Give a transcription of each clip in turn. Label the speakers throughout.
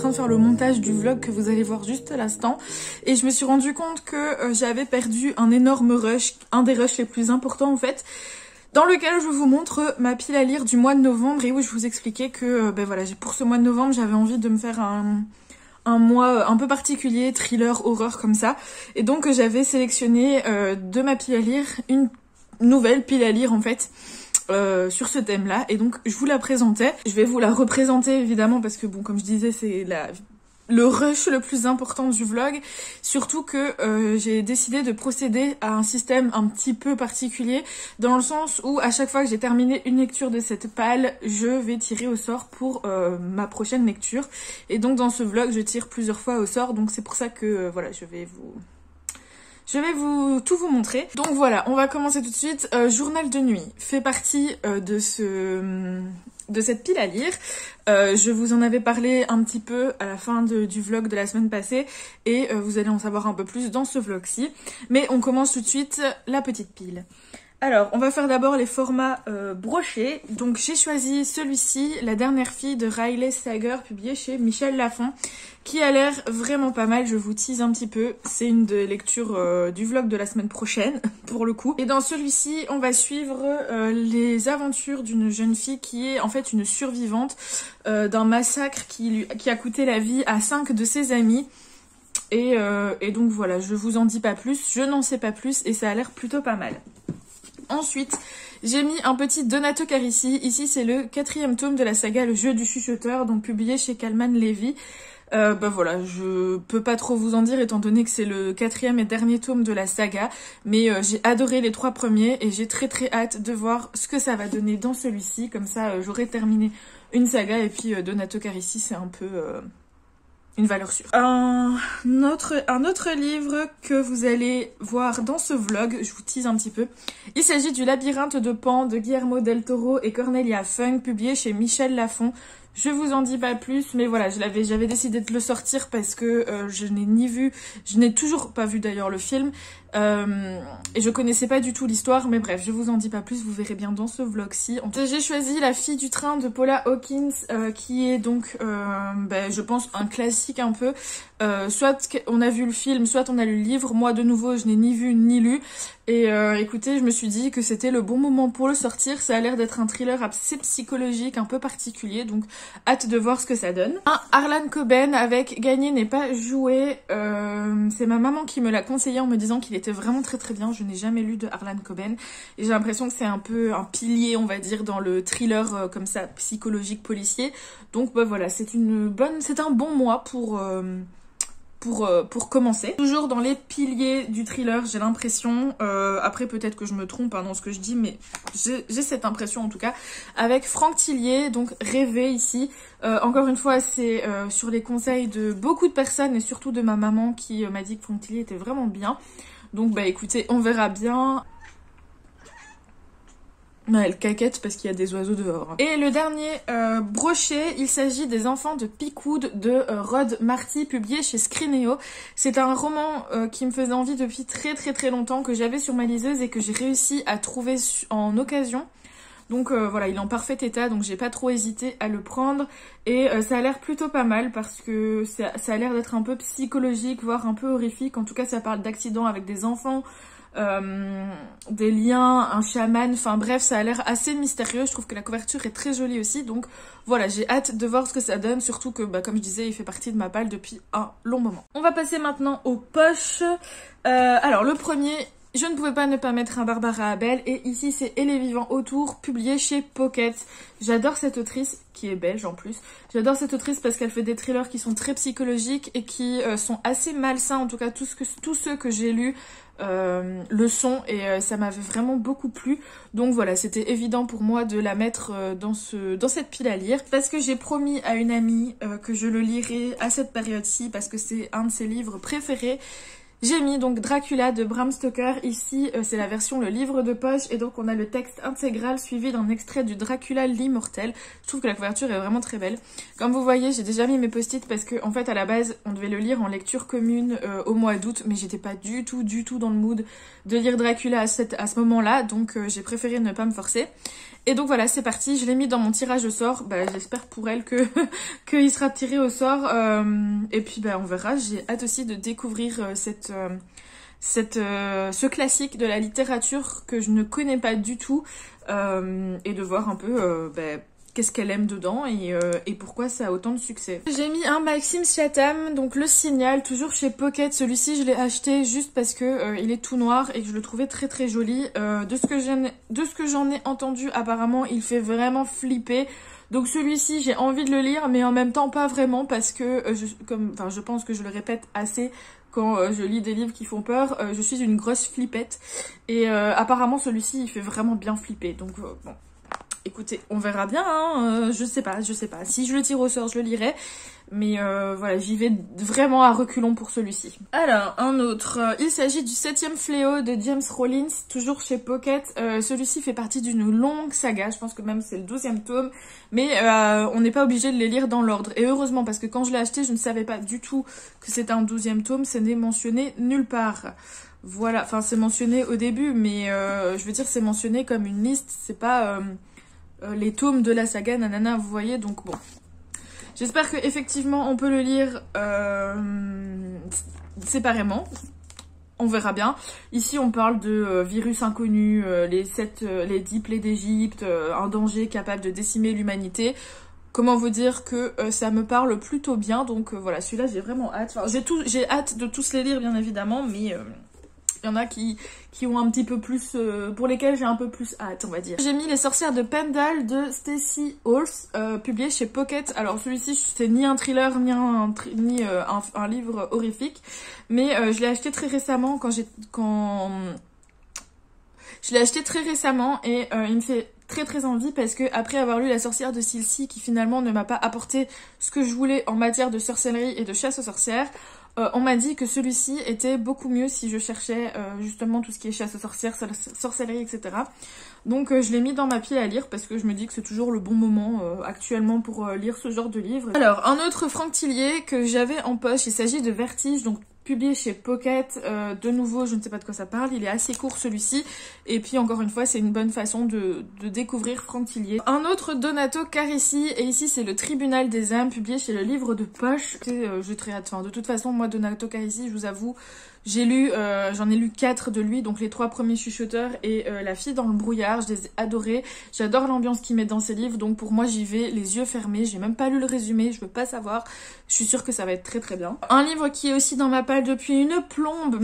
Speaker 1: train de faire le montage du vlog que vous allez voir juste à l'instant et je me suis rendu compte que j'avais perdu un énorme rush, un des rushs les plus importants en fait, dans lequel je vous montre ma pile à lire du mois de novembre et où je vous expliquais que voilà, pour ce mois de novembre j'avais envie de me faire un mois un peu particulier, thriller, horreur comme ça, et donc j'avais sélectionné de ma pile à lire une nouvelle pile à lire en fait sur ce thème là, et donc je vous la présentais. Je vais vous la représenter évidemment parce que bon, comme je disais, c'est le rush le plus important du vlog, surtout que j'ai décidé de procéder à un système un petit peu particulier, dans le sens où à chaque fois que j'ai terminé une lecture de cette palle, je vais tirer au sort pour ma prochaine lecture, et donc dans ce vlog je tire plusieurs fois au sort, donc c'est pour ça que voilà, je vais tout vous montrer. Donc voilà, on va commencer tout de suite. Journal de nuit fait partie de cette pile à lire. Je vous en avais parlé un petit peu à la fin du vlog de la semaine passée et vous allez en savoir un peu plus dans ce vlog-ci. Mais on commence tout de suite la petite pile. Alors, on va faire d'abord les formats brochés. Donc j'ai choisi celui-ci, La dernière fille de Riley Sager, publié chez Michel Lafon, qui a l'air vraiment pas mal. Je vous tease un petit peu, c'est une des lectures du vlog de la semaine prochaine, pour le coup. Et dans celui-ci, on va suivre les aventures d'une jeune fille qui est en fait une survivante d'un massacre qui a coûté la vie à 5 de ses amis. Et donc voilà, je vous en dis pas plus, je n'en sais pas plus, et ça a l'air plutôt pas mal. Ensuite, j'ai mis un petit Donato Carissi. Ici, c'est le 4e tome de la saga Le jeu du chuchoteur, donc publié chez Calman Levy. Voilà, je peux pas trop vous en dire étant donné que c'est le 4e et dernier tome de la saga, mais j'ai adoré les 3 premiers et j'ai très hâte de voir ce que ça va donner dans celui-ci. Comme ça, j'aurai terminé une saga, et puis Donato Carissi, c'est un peu une valeur sûre. Un autre livre que vous allez voir dans ce vlog, je vous tease un petit peu. Il s'agit du Labyrinthe de Pan de Guillermo del Toro et Cornelia Fung, publié chez Michel Lafon. Je vous en dis pas plus, mais voilà, j'avais décidé de le sortir parce que je n'ai toujours pas vu d'ailleurs le film, et je connaissais pas du tout l'histoire, mais bref, je vous en dis pas plus, vous verrez bien dans ce vlog-ci. J'ai choisi La fille du train de Paula Hawkins, qui est donc, je pense, un classique un peu. Soit on a vu le film, soit on a lu le livre. Moi, de nouveau, je n'ai ni vu ni lu. Et écoutez, je me suis dit que c'était le bon moment pour le sortir. Ça a l'air d'être un thriller assez psychologique, un peu particulier, donc hâte de voir ce que ça donne. Un Harlan Coben avec Gagner n'est pas joué. C'est ma maman qui me l'a conseillé en me disant qu'il était vraiment très bien. Je n'ai jamais lu de Harlan Coben et j'ai l'impression que c'est un peu un pilier, on va dire, dans le thriller comme ça, psychologique, policier. Donc voilà, c'est un bon mois pour commencer. Toujours dans les piliers du thriller, j'ai l'impression, après peut-être que je me trompe dans ce que je dis, mais j'ai cette impression en tout cas, avec Franck Tillier, donc Rêver ici. Encore une fois, c'est sur les conseils de beaucoup de personnes et surtout de ma maman qui m'a dit que Franck Tillier était vraiment bien. Donc écoutez, on verra bien. Elle caquette parce qu'il y a des oiseaux dehors. Et le dernier brochet, il s'agit des Enfants de Pickwood de Rod Marty, publié chez Scrineo. C'est un roman qui me faisait envie depuis très longtemps, que j'avais sur ma liseuse et que j'ai réussi à trouver en occasion. Donc voilà, il est en parfait état, donc j'ai pas trop hésité à le prendre. Et ça a l'air plutôt pas mal parce que ça a l'air d'être un peu psychologique, voire un peu horrifique. En tout cas, ça parle d'accidents avec des enfants, des liens, un chaman, enfin bref, ça a l'air assez mystérieux. Je trouve que la couverture est très jolie aussi, donc voilà, j'ai hâte de voir ce que ça donne, surtout que comme je disais, il fait partie de ma palle depuis un long moment. On va passer maintenant aux poches. Alors le premier, je ne pouvais pas ne pas mettre un Barbara Abel, et ici c'est Et les vivants autour, publié chez Pocket. J'adore cette autrice, qui est belge en plus. J'adore cette autrice parce qu'elle fait des thrillers qui sont très psychologiques et qui sont assez malsains, en tout cas tous ceux que j'ai lus le sont, et ça m'avait vraiment beaucoup plu. Donc voilà, c'était évident pour moi de la mettre dans cette pile à lire, parce que j'ai promis à une amie que je le lirai à cette période-ci, parce que c'est un de ses livres préférés. J'ai mis donc Dracula de Bram Stoker. Ici, c'est la version le livre de poche et donc on a le texte intégral suivi d'un extrait du Dracula l'immortel. Je trouve que la couverture est vraiment très belle. Comme vous voyez, j'ai déjà mis mes post-it parce que en fait à la base, on devait le lire en lecture commune au mois d'août, mais j'étais pas du tout dans le mood de lire Dracula à ce moment-là, donc j'ai préféré ne pas me forcer. Et donc voilà, c'est parti, je l'ai mis dans mon tirage au sort. Bah, j'espère pour elle que qu'il sera tiré au sort. Et puis bah, on verra. J'ai hâte aussi de découvrir ce classique de la littérature que je ne connais pas du tout et de voir un peu qu'est-ce qu'elle aime dedans et pourquoi ça a autant de succès. J'ai mis un Maxime Chatham, donc Le Signal, toujours chez Pocket. Celui-ci, je l'ai acheté juste parce que il est tout noir et que je le trouvais très joli. De ce que j'en ai entendu, apparemment, il fait vraiment flipper. Donc celui-ci, j'ai envie de le lire, mais en même temps pas vraiment parce que, je pense que je le répète assez quand je lis des livres qui font peur. Je suis une grosse flippette et apparemment celui-ci, il fait vraiment bien flipper. Donc bon. Écoutez, on verra bien, hein, je sais pas. Si je le tire au sort, je le lirai. Mais voilà, j'y vais vraiment à reculons pour celui-ci. Alors, un autre. Il s'agit du 7e fléau de James Rollins, toujours chez Pocket. Celui-ci fait partie d'une longue saga, je pense que même c'est le 12e tome. Mais on n'est pas obligé de les lire dans l'ordre. Et heureusement, parce que quand je l'ai acheté, je ne savais pas du tout que c'était un 12e tome. Ce n'est mentionné nulle part. Voilà, enfin c'est mentionné au début, mais je veux dire c'est mentionné comme une liste, c'est pas... les tomes de la saga, nanana, vous voyez, donc bon. J'espère que effectivement on peut le lire séparément. On verra bien. Ici on parle de virus inconnus, les 10 plaies d'Égypte, un danger capable de décimer l'humanité. Comment vous dire que ça me parle plutôt bien, donc voilà, celui-là j'ai vraiment hâte. Enfin, j'ai hâte de tous les lire bien évidemment, mais... il y en a qui ont un petit peu plus... pour lesquels j'ai un peu plus hâte, on va dire. J'ai mis Les Sorcières de Pendle de Stacey Halls, publié chez Pocket. Alors celui-ci, c'est ni un thriller, ni un livre horrifique. Mais je l'ai acheté très récemment Je l'ai acheté très récemment et il me fait très envie parce que après avoir lu La Sorcière de Silcy, qui finalement ne m'a pas apporté ce que je voulais en matière de sorcellerie et de chasse aux sorcières, on m'a dit que celui-ci était beaucoup mieux si je cherchais justement tout ce qui est chasse aux sorcières, sorcellerie, etc. Donc je l'ai mis dans ma pile à lire parce que je me dis que c'est toujours le bon moment actuellement pour lire ce genre de livre. Alors, un autre Franck Tillier que j'avais en poche, il s'agit de Vertige, donc publié chez Pocket. De nouveau, je ne sais pas de quoi ça parle, il est assez court celui-ci. Et puis encore une fois, c'est une bonne façon de découvrir Franck Tillier. Un autre Donato Carissi, et ici c'est le Tribunal des âmes, publié chez le livre de poche. J'ai très hâte. Enfin, de toute façon, moi Donato Carissi, je vous avoue, j'en ai lu 4 de lui, donc les 3 premiers chuchoteurs et La fille dans le brouillard, je les ai adorés. J'adore l'ambiance qu'il met dans ses livres, donc pour moi j'y vais les yeux fermés. J'ai même pas lu le résumé, je veux pas savoir. Je suis sûre que ça va être très bien. Un livre qui est aussi dans ma palle depuis une plombe,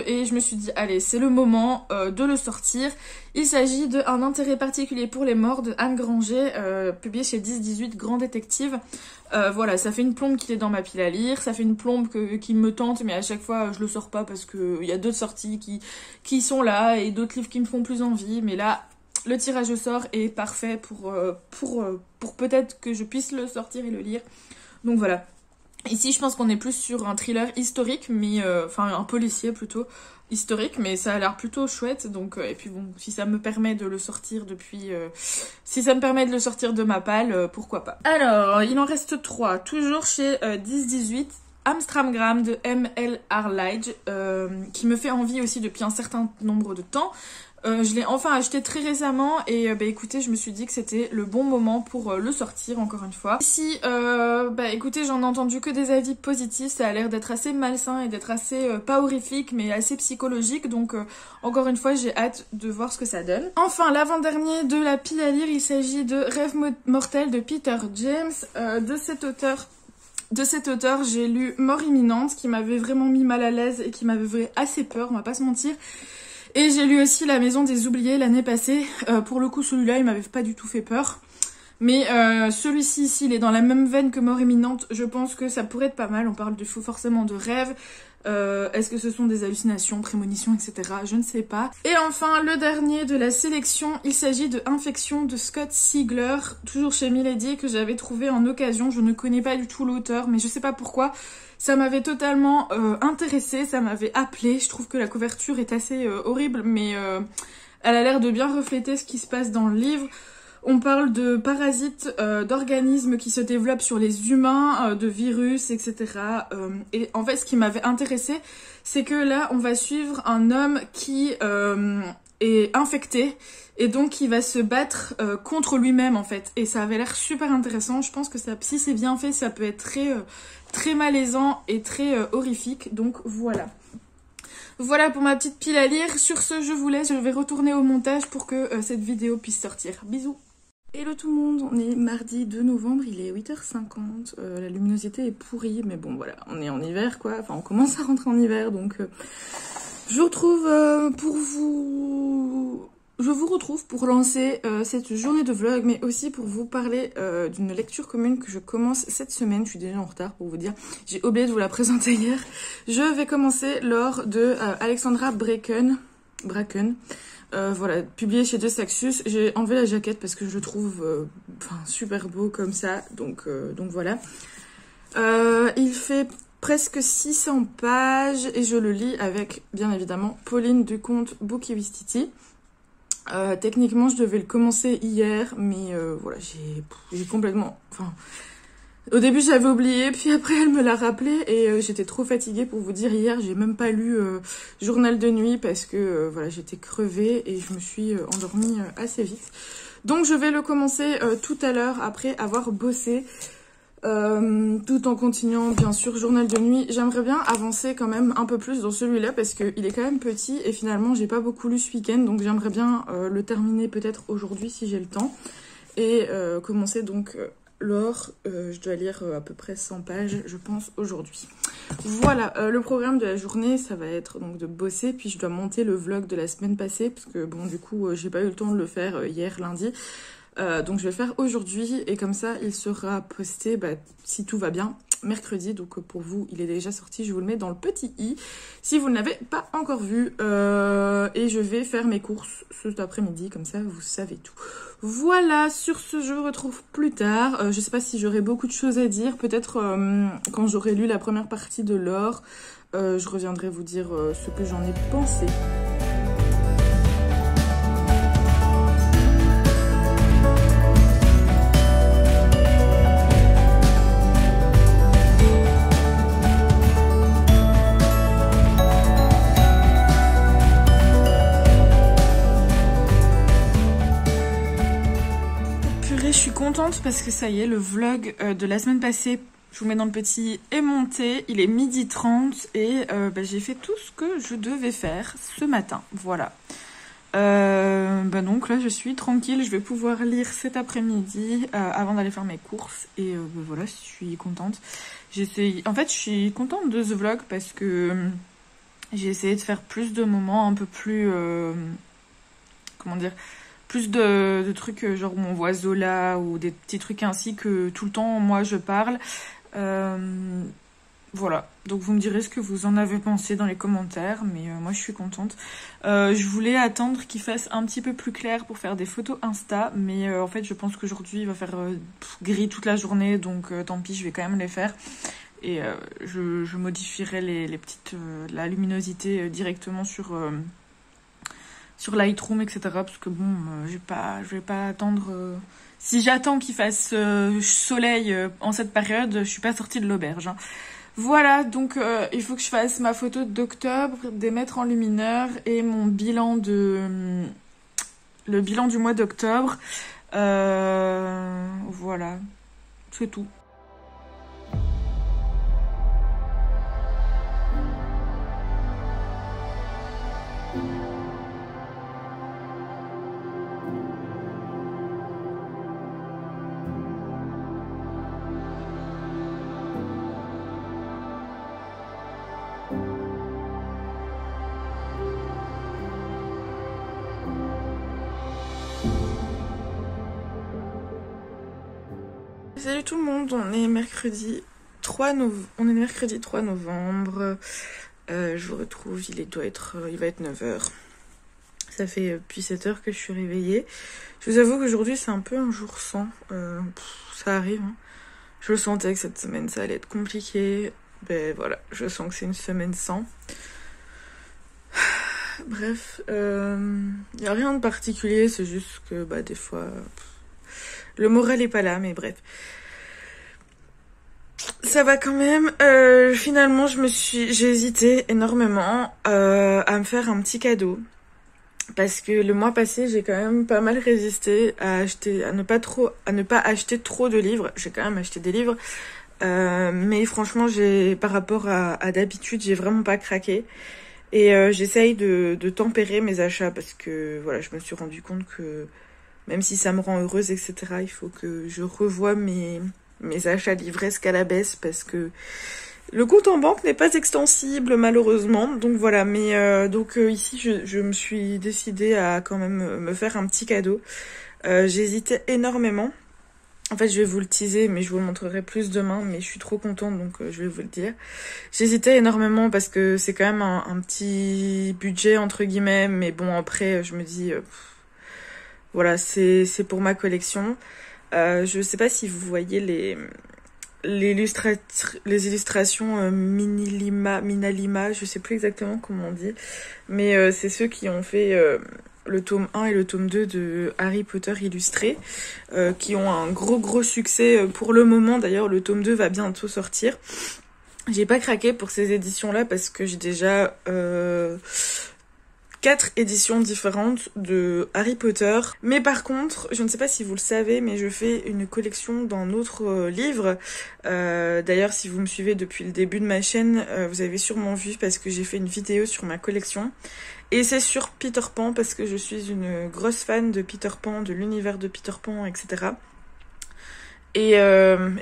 Speaker 1: et je me suis dit allez, c'est le moment de le sortir. Il s'agit de Un intérêt particulier pour les morts de Anne Granger, publié chez 10-18 Grand Détective. Voilà, ça fait une plombe qu'il est dans ma pile à lire, ça fait une plombe qui me tente, mais à chaque fois je le sors pas parce que il y a d'autres sorties qui sont là et d'autres livres qui me font plus envie, mais là le tirage au sort est parfait pour peut-être que je puisse le sortir et le lire. Donc voilà. Ici, je pense qu'on est plus sur un thriller historique, mais enfin un policier plutôt historique, mais ça a l'air plutôt chouette. Donc et puis bon, si ça me permet de le sortir si ça me permet de le sortir de ma palle, pourquoi pas. Alors, il en reste 3, toujours chez 10-18. Amstramgram de M.L. Arledge, qui me fait envie aussi depuis un certain nombre de temps. Je l'ai enfin acheté très récemment et écoutez, je me suis dit que c'était le bon moment pour le sortir encore une fois. Ici, écoutez, j'en ai entendu que des avis positifs, ça a l'air d'être assez malsain et d'être assez, pas horrifique, mais assez psychologique, donc encore une fois, j'ai hâte de voir ce que ça donne. Enfin, l'avant-dernier de la pile à lire, il s'agit de Rêve mortel de Peter James. De cet auteur, j'ai lu Mort imminente, qui m'avait vraiment mis mal à l'aise et qui m'avait fait assez peur, on va pas se mentir. Et j'ai lu aussi La Maison des Oubliés l'année passée. Pour le coup, celui-là, il m'avait pas du tout fait peur. Mais celui-ci, ici, il est dans la même veine que Mort imminente. Je pense que ça pourrait être pas mal. On parle forcément de rêve. Est-ce que ce sont des hallucinations, prémonitions, etc. Je ne sais pas. Et enfin, le dernier de la sélection, il s'agit de Infection de Scott Sigler, toujours chez Milady, que j'avais trouvé en occasion. Je ne connais pas du tout l'auteur, mais je sais pas pourquoi. Ça m'avait totalement intéressée, ça m'avait appelée. Je trouve que la couverture est assez horrible, mais elle a l'air de bien refléter ce qui se passe dans le livre. On parle de parasites, d'organismes qui se développent sur les humains, de virus, etc. Et en fait, ce qui m'avait intéressée, c'est que là, on va suivre un homme qui est infecté et donc qui va se battre contre lui-même, en fait. Et ça avait l'air super intéressant. Je pense que ça, si c'est bien fait, ça peut être très malaisant et très horrifique. Donc voilà. Voilà pour ma petite pile à lire. Sur ce, je vous laisse. Je vais retourner au montage pour que cette vidéo puisse sortir. Bisous. Hello tout le monde, on est mardi 2 novembre, il est 8h50, la luminosité est pourrie, mais bon voilà, on est en hiver quoi, enfin on commence à rentrer en hiver, donc je vous retrouve je vous retrouve pour lancer cette journée de vlog, mais aussi pour vous parler d'une lecture commune que je commence cette semaine. Je suis déjà en retard pour vous dire, j'ai oublié de vous la présenter hier. Je vais commencer l'or de Alexandra Bracken. Voilà, publié chez De Saxus. J'ai enlevé la jaquette parce que je le trouve super beau comme ça, donc voilà. Il fait presque 600 pages et je le lis avec, bien évidemment, Pauline Ducomte Boukiwistiti. Techniquement, je devais le commencer hier, mais voilà, j'ai complètement... Au début, j'avais oublié, puis après, elle me l'a rappelé et j'étais trop fatiguée pour vous dire. Hier, j'ai même pas lu Journal de nuit parce que voilà, j'étais crevée et je me suis endormie assez vite. Donc, je vais le commencer tout à l'heure après avoir bossé, tout en continuant, bien sûr, Journal de nuit. J'aimerais bien avancer quand même un peu plus dans celui-là parce qu'il est quand même petit et finalement, j'ai pas beaucoup lu ce week-end. Donc, j'aimerais bien le terminer peut-être aujourd'hui si j'ai le temps et commencer donc... L'or, je dois lire à peu près 100 pages, je pense, aujourd'hui. Voilà, le programme de la journée, ça va être donc de bosser, puis je dois monter le vlog de la semaine passée, parce que bon, du coup, j'ai pas eu le temps de le faire hier, lundi. Donc je vais le faire aujourd'hui, et comme ça, il sera posté, si tout va bien, mercredi. Donc pour vous, il est déjà sorti, je vous le mets dans le petit i, si vous ne l'avez pas encore vu. Et je vais faire mes courses cet après-midi, comme ça, vous savez tout. Voilà, sur ce, je vous retrouve plus tard. Je sais pas si j'aurai beaucoup de choses à dire. Peut-être quand j'aurai lu la première partie de l'or, je reviendrai vous dire ce que j'en ai pensé. Je suis contente parce que ça y est, le vlog de la semaine passée, je vous mets dans le petit, est monté. Il est 12h30 et j'ai fait tout ce que je devais faire ce matin. Voilà. Donc là, je suis tranquille. Je vais pouvoir lire cet après-midi avant d'aller faire mes courses. Et voilà, je suis contente. En fait, je suis contente de ce vlog parce que j'ai essayé de faire plus de moments un peu plus... comment dire, plus de trucs genre où on voit Zola ou des petits trucs ainsi que tout le temps moi je parle. Voilà, donc vous me direz ce que vous en avez pensé dans les commentaires, mais moi je suis contente. Je voulais attendre qu'il fasse un petit peu plus clair pour faire des photos Insta, mais en fait je pense qu'aujourd'hui il va faire gris toute la journée, donc tant pis, je vais quand même les faire. Et je modifierai les petites, la luminosité directement sur Lightroom, etc. Parce que bon, je vais pas attendre... Si j'attends qu'il fasse soleil en cette période, je suis pas sortie de l'auberge. Hein. Voilà, donc il faut que je fasse ma photo d'octobre, des mettre en lumineur et mon bilan le bilan du mois d'octobre. Voilà, c'est tout. Salut tout le monde, on est mercredi 3 novembre. Je vous retrouve, il va être 9h. Ça fait depuis 7h que je suis réveillée. Je vous avoue qu'aujourd'hui c'est un peu un jour sans. Ça arrive. Hein. Je le sentais que cette semaine ça allait être compliqué. Ben voilà, je sens que c'est une semaine sans. Bref, y a rien de particulier, c'est juste que des fois le moral est pas là, mais bref. Ça va quand même. Finalement, j'ai hésité énormément à me faire un petit cadeau. Parce que le mois passé, j'ai quand même pas mal résisté à ne pas acheter trop de livres. J'ai quand même acheté des livres. Mais franchement, par rapport à d'habitude, j'ai vraiment pas craqué. Et j'essaye de tempérer mes achats parce que voilà, je me suis rendu compte que même si ça me rend heureuse, etc., il faut que je revoie mes achats livresques à la baisse parce que le compte en banque n'est pas extensible malheureusement. Donc voilà, mais ici je me suis décidée à quand même me faire un petit cadeau. J'hésitais énormément. En fait, je vais vous le teaser, mais je vous le montrerai plus demain, mais je suis trop contente, donc je vais vous le dire. J'hésitais énormément parce que c'est quand même un petit budget, entre guillemets, mais bon, après, je me dis, voilà, c'est pour ma collection. Je sais pas si vous voyez les illustrations Minalima, je sais plus exactement comment on dit, mais c'est ceux qui ont fait le tome 1 et le tome 2 de Harry Potter illustré, qui ont un gros succès pour le moment. D'ailleurs, le tome 2 va bientôt sortir. J'ai pas craqué pour ces éditions-là parce que j'ai déjà 4 éditions différentes de Harry Potter. Mais par contre, je ne sais pas si vous le savez, mais je fais une collection d'un autre livre. D'ailleurs, si vous me suivez depuis le début de ma chaîne, vous avez sûrement vu parce que j'ai fait une vidéo sur ma collection. Et c'est sur Peter Pan parce que je suis une grosse fan de Peter Pan, de l'univers de Peter Pan, etc. Et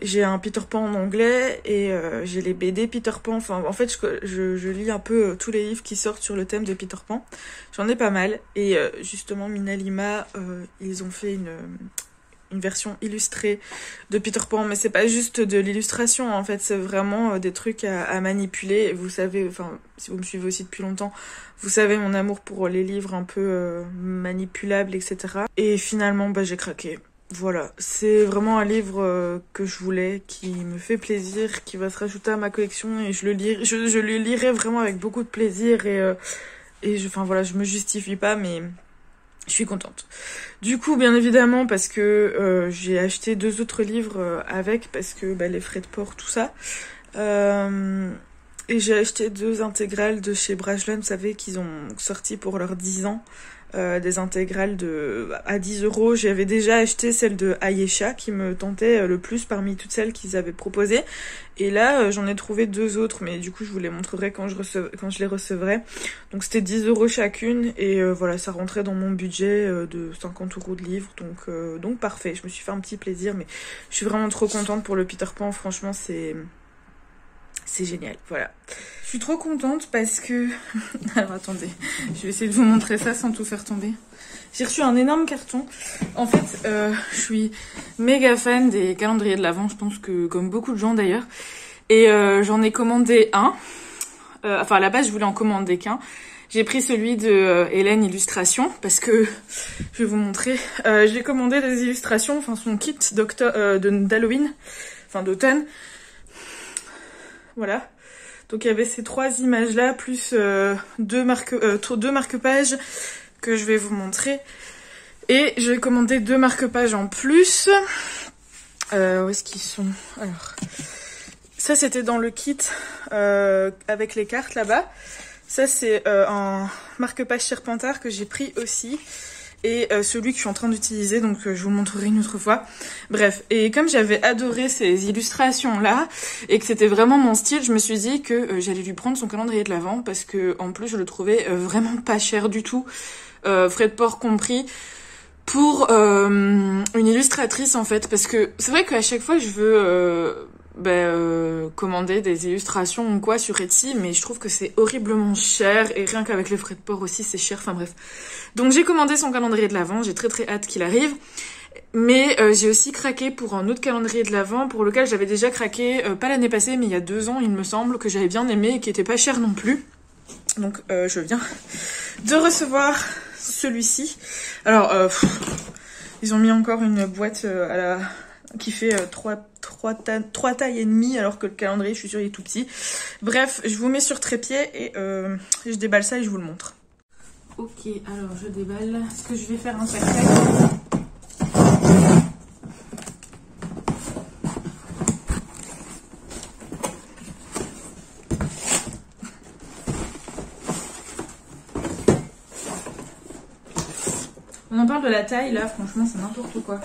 Speaker 1: j'ai un Peter Pan en anglais et j'ai les BD Peter Pan. Enfin, en fait, je lis un peu tous les livres qui sortent sur le thème de Peter Pan. J'en ai pas mal. Et justement, Minalima, ils ont fait une version illustrée de Peter Pan. Mais c'est pas juste de l'illustration, en fait. C'est vraiment des trucs à manipuler. Et vous savez, enfin, si vous me suivez aussi depuis longtemps, vous savez mon amour pour les livres un peu manipulables, etc. Et finalement, j'ai craqué. Voilà, c'est vraiment un livre que je voulais, qui me fait plaisir, qui va se rajouter à ma collection et je le lirai vraiment avec beaucoup de plaisir enfin voilà, je me justifie pas mais je suis contente. Du coup, bien évidemment, parce que j'ai acheté 2 autres livres avec, parce que les frais de port, tout ça. Et j'ai acheté 2 intégrales de chez Brajlon, vous savez qu'ils ont sorti pour leurs 10 ans. Des intégrales à 10 €. J'avais déjà acheté celle de Ayesha qui me tentait le plus parmi toutes celles qu'ils avaient proposées. Et là, j'en ai trouvé 2 autres, mais du coup, je vous les montrerai quand je les recevrai. Donc, c'était 10 € chacune. Et voilà, ça rentrait dans mon budget de 50 € de livre. Donc parfait. Je me suis fait un petit plaisir, mais je suis vraiment trop contente pour le Peter Pan. Franchement, c'est génial, voilà. Je suis trop contente parce que... Alors attendez, je vais essayer de vous montrer ça sans tout faire tomber. J'ai reçu un énorme carton. En fait, je suis méga fan des calendriers de l'Avent, je pense que comme beaucoup de gens d'ailleurs. Et j'en ai commandé un. Enfin, à la base, je voulais en commander qu'un. J'ai pris celui de Hélène Illustration parce que, je vais vous montrer, j'ai commandé des illustrations, enfin son kit d'Halloween, enfin d'automne. Voilà. Donc il y avait ces 3 images là, plus 2 marque-pages que je vais vous montrer. Et j'ai commandé 2 marque-pages en plus. Où est-ce qu'ils sont? Alors, ça c'était dans le kit avec les cartes là-bas. Ça c'est un marque-page Serpentard que j'ai pris aussi. Et celui que je suis en train d'utiliser, donc je vous le montrerai une autre fois. Bref, et comme j'avais adoré ces illustrations-là, et que c'était vraiment mon style, je me suis dit que j'allais lui prendre son calendrier de l'Avent, parce que en plus je le trouvais vraiment pas cher du tout, frais de port compris, pour une illustratrice en fait, parce que c'est vrai qu'à chaque fois je veux... commander des illustrations ou quoi sur Etsy, mais je trouve que c'est horriblement cher et rien qu'avec les frais de port aussi c'est cher, enfin bref. Donc j'ai commandé son calendrier de l'Avent, j'ai très hâte qu'il arrive, mais j'ai aussi craqué pour un autre calendrier de l'Avent pour lequel j'avais déjà craqué, pas l'année passée mais il y a 2 ans il me semble, que j'avais bien aimé et qui était pas cher non plus. Donc je viens de recevoir celui-ci. Alors ils ont mis encore une boîte qui fait 3 tailles et demie, alors que le calendrier, je suis sûre, il est tout petit. Bref, je vous mets sur trépied et je déballe ça et je vous le montre. Ok, alors je déballe. Est-ce que je vais faire un tac-tac? On en parle de la taille, là, franchement, c'est n'importe quoi.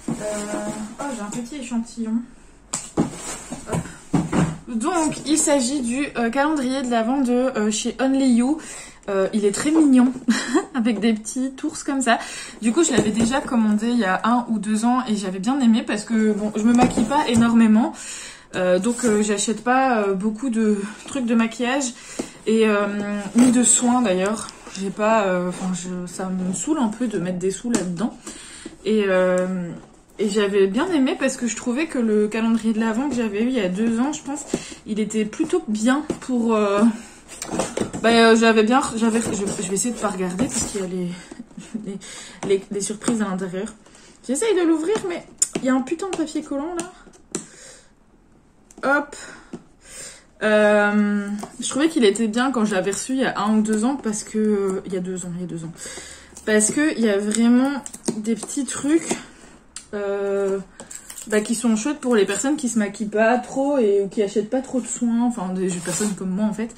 Speaker 1: Oh, j'ai un petit échantillon. Hop. Donc, il s'agit du calendrier de l'Avent de chez Only You. Il est très mignon, avec des petits ours comme ça. Du coup, je l'avais déjà commandé il y a 1 ou 2 ans et j'avais bien aimé parce que, bon, je me maquille pas énormément. Donc, j'achète pas beaucoup de trucs de maquillage et ni de soins d'ailleurs. J'ai pas, ça me saoule un peu de mettre des sous là-dedans. Et j'avais bien aimé parce que je trouvais que le calendrier de l'Avent que j'avais eu il y a 2 ans, je pense, il était plutôt bien pour... je vais essayer de pas regarder parce qu'il y a les surprises à l'intérieur. J'essaye de l'ouvrir, mais il y a un putain de papier collant là. Hop. Je trouvais qu'il était bien quand je l'avais reçu il y a 1 ou 2 ans parce que... il y a 2 ans. Parce que il y a vraiment des petits trucs qui sont chouettes pour les personnes qui se maquillent pas trop ou qui achètent pas trop de soins. Enfin, des personnes comme moi en fait.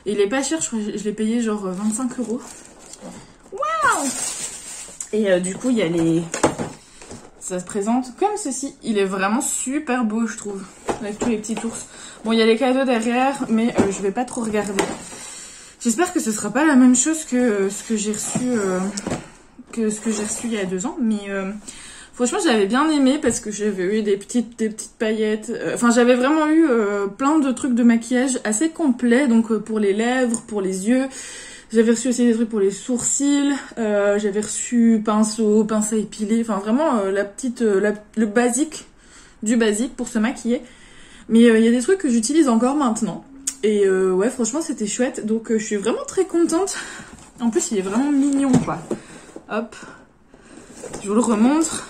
Speaker 1: Et il est pas cher, je l'ai payé genre 25 €. Waouh! Et du coup, il y a ça se présente comme ceci. Il est vraiment super beau, je trouve. Avec tous les petits ours. Bon, il y a les cadeaux derrière, mais je vais pas trop regarder. J'espère que ce sera pas la même chose que ce que j'ai reçu il y a 2 ans. Mais franchement, j'avais bien aimé parce que j'avais eu des petites paillettes. Enfin, j'avais vraiment eu plein de trucs de maquillage assez complets. Donc pour les lèvres, pour les yeux. J'avais reçu aussi des trucs pour les sourcils. J'avais reçu pince à épiler. Enfin, vraiment le basique du basique pour se maquiller. Mais il y a des trucs que j'utilise encore maintenant. Et ouais, franchement, c'était chouette. Donc je suis vraiment très contente. En plus, il est vraiment mignon, quoi. Hop. Je vous le remontre.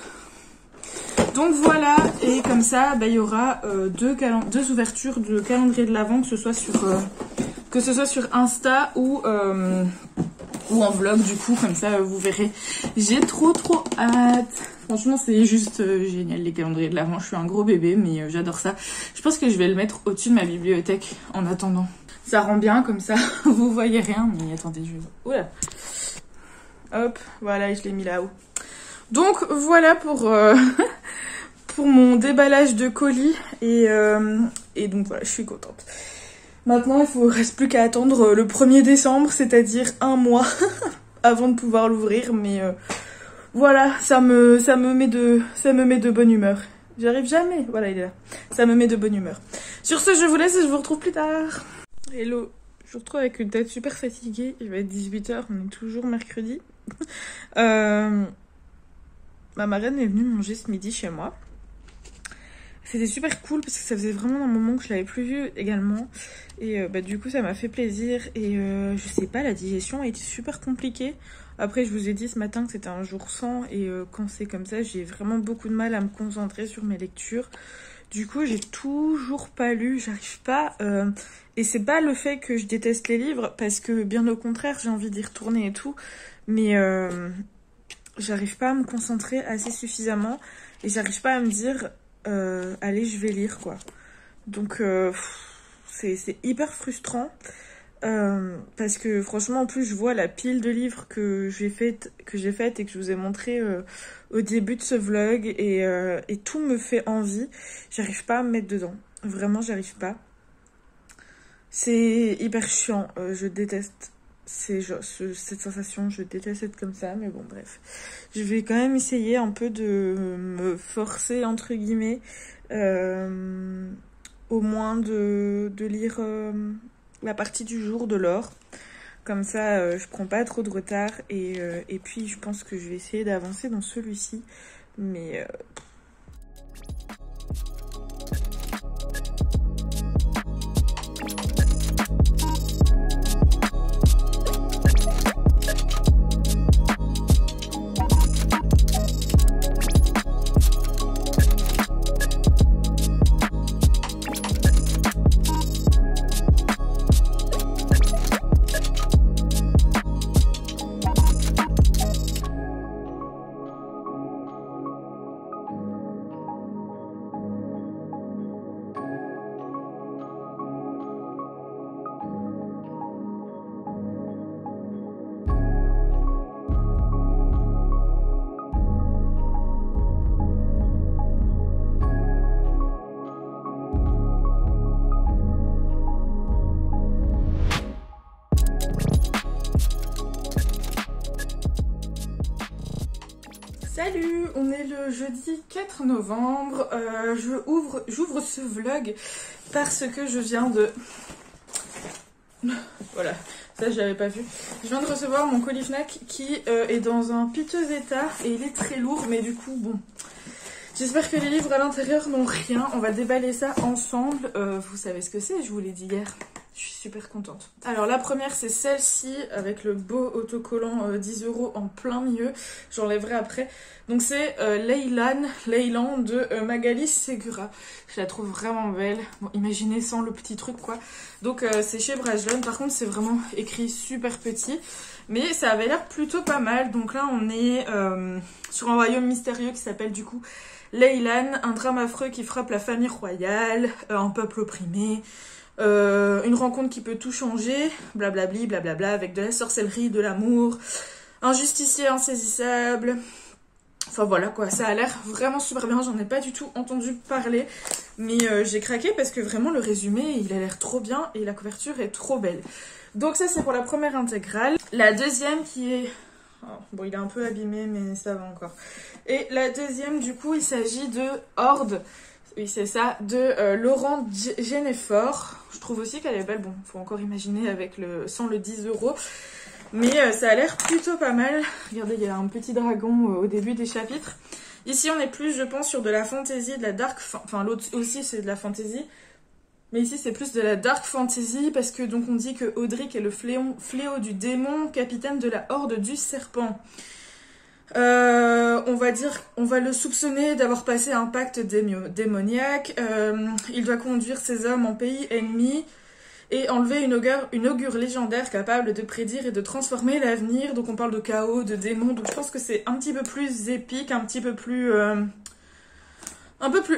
Speaker 1: Donc voilà, et comme ça, il y aura 2 ouvertures de calendrier de l'Avent, que ce soit sur Insta ou en vlog, du coup, comme ça, vous verrez. J'ai trop hâte. Franchement, c'est juste génial, les calendriers de l'Avent. Je suis un gros bébé, mais j'adore ça. Je pense que je vais le mettre au-dessus de ma bibliothèque en attendant. Ça rend bien, comme ça, vous voyez rien. Mais attendez, Oula. Hop, voilà, je l'ai mis là-haut. Donc, voilà pour... pour mon déballage de colis et donc voilà, je suis contente. Maintenant, il ne reste plus qu'à attendre le 1er décembre, c'est-à-dire 1 mois avant de pouvoir l'ouvrir, mais voilà, ça me met de bonne humeur. J'arrive jamais, voilà, il est là. Ça me met de bonne humeur. Sur ce, je vous laisse et je vous retrouve plus tard. Hello, je vous retrouve avec une tête super fatiguée. Il va être 18 h, on est toujours mercredi. Ma marraine est venue manger ce midi chez moi. C'était super cool parce que ça faisait vraiment un moment que je l'avais plus vue également. Et du coup, ça m'a fait plaisir. Et je sais pas, la digestion a été super compliquée. Après, je vous ai dit ce matin que c'était un jour sans. Et quand c'est comme ça, j'ai vraiment beaucoup de mal à me concentrer sur mes lectures. Du coup, j'ai toujours pas lu. J'arrive pas... Et c'est pas le fait que je déteste les livres. Parce que bien au contraire, j'ai envie d'y retourner et tout. Mais j'arrive pas à me concentrer assez suffisamment. Et j'arrive pas à me dire... allez, je vais lire, quoi. Donc c'est hyper frustrant parce que franchement, en plus, je vois la pile de livres que j'ai faite et que je vous ai montré au début de ce vlog et tout me fait envie. J'arrive pas à me mettre dedans, vraiment, j'arrive pas. C'est hyper chiant, je déteste cette sensation, je déteste être comme ça, mais bon, bref. Je vais quand même essayer un peu de me forcer, entre guillemets, au moins de lire la partie du jour de l'or. Comme ça, je prends pas trop de retard, et puis je pense que je vais essayer d'avancer dans celui-ci, mais... Salut, on est le jeudi 4 novembre, j'ouvre ce vlog parce que je viens de... Voilà, ça je l'avais pas vu. Je viens de recevoir mon colis Fnac qui est dans un piteux état et il est très lourd, mais du coup, bon... J'espère que les livres à l'intérieur n'ont rien, on va déballer ça ensemble. Vous savez ce que c'est, je vous l'ai dit hier. Je suis super contente. Alors la première c'est celle-ci avec le beau autocollant 10 € en plein milieu. J'enlèverai après. Donc c'est Leylan de Magali Segura. Je la trouve vraiment belle. Bon, imaginez sans le petit truc quoi. Donc c'est chez Brajlon. Par contre c'est vraiment écrit super petit. Mais ça avait l'air plutôt pas mal. Donc là on est sur un royaume mystérieux qui s'appelle du coup Leylan. Un drame affreux qui frappe la famille royale, un peuple opprimé. Une rencontre qui peut tout changer, blablabli, blablabla, avec de la sorcellerie, de l'amour, un justicier insaisissable. Enfin voilà quoi, ça a l'air vraiment super bien, j'en ai pas du tout entendu parler, mais j'ai craqué parce que vraiment le résumé il a l'air trop bien et la couverture est trop belle. Donc ça c'est pour la première intégrale. La deuxième qui est... Oh, bon il est un peu abîmé mais ça va encore. Et la deuxième du coup il s'agit de Horde. Oui, c'est ça, de Laurent Genefort. Je trouve aussi qu'elle est belle. Bon, faut encore imaginer avec sans le 10 €. Mais ça a l'air plutôt pas mal. Regardez, il y a un petit dragon au début des chapitres. Ici, on est plus, je pense, sur de la fantasy, de la dark... Enfin, l'autre aussi, c'est de la fantasy. Mais ici, c'est plus de la dark fantasy parce que donc on dit que Audric est le fléau du démon, capitaine de la horde du serpent. On va le soupçonner d'avoir passé un pacte démoniaque. Il doit conduire ses hommes en pays ennemi et enlever une augure légendaire capable de prédire et de transformer l'avenir. Donc on parle de chaos, de démons. Donc je pense que c'est un petit peu plus épique, un peu plus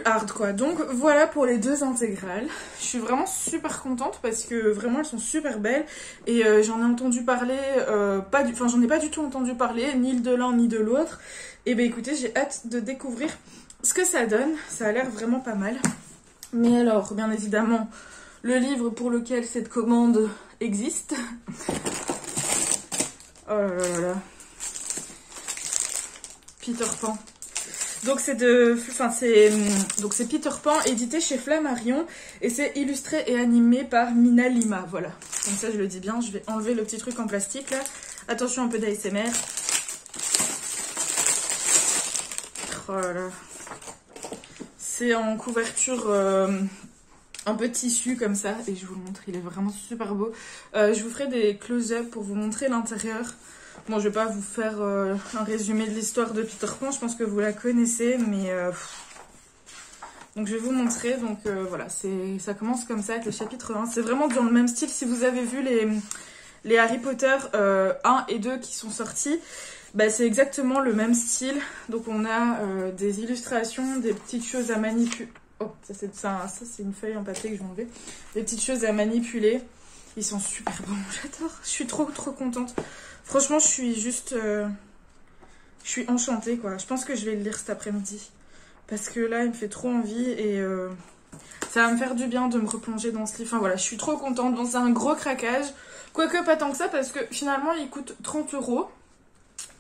Speaker 1: hard quoi. Donc voilà pour les deux intégrales. Je suis vraiment super contente parce que vraiment elles sont super belles et j'en ai entendu parler, j'en ai pas du tout entendu parler, ni de l'un ni de l'autre. Et ben écoutez, j'ai hâte de découvrir ce que ça donne. Ça a l'air vraiment pas mal. Mais alors, bien évidemment, le livre pour lequel cette commande existe. Oh là là là là. Peter Pan. Donc c'est Peter Pan édité chez Flammarion et c'est illustré et animé par Mina Lima, voilà. Comme ça je le dis bien, je vais enlever le petit truc en plastique là. Attention un peu d'ASMR. Oh là là. C'est en couverture un peu tissu comme ça et je vous le montre, il est vraiment super beau. Je vous ferai des close-up pour vous montrer l'intérieur. Bon, je vais pas vous faire un résumé de l'histoire de Peter Pan, je pense que vous la connaissez, mais... Donc je vais vous montrer, donc voilà, ça commence comme ça avec le chapitre 1. C'est vraiment dans le même style, si vous avez vu les Harry Potter 1 et 2 qui sont sortis, bah, c'est exactement le même style. Donc on a des illustrations, des petites choses à manipuler. Oh, ça c'est une feuille en papier que je vais enlever. Des petites choses à manipuler. Ils sont super bons, j'adore. Je suis trop contente. Franchement, je suis juste... je suis enchantée, quoi. Je pense que je vais le lire cet après-midi. Parce que là, il me fait trop envie et ça va me faire du bien de me replonger dans ce livre. Enfin, voilà, je suis trop contente. Donc, c'est un gros craquage. Quoique, pas tant que ça, parce que finalement, il coûte 30 €.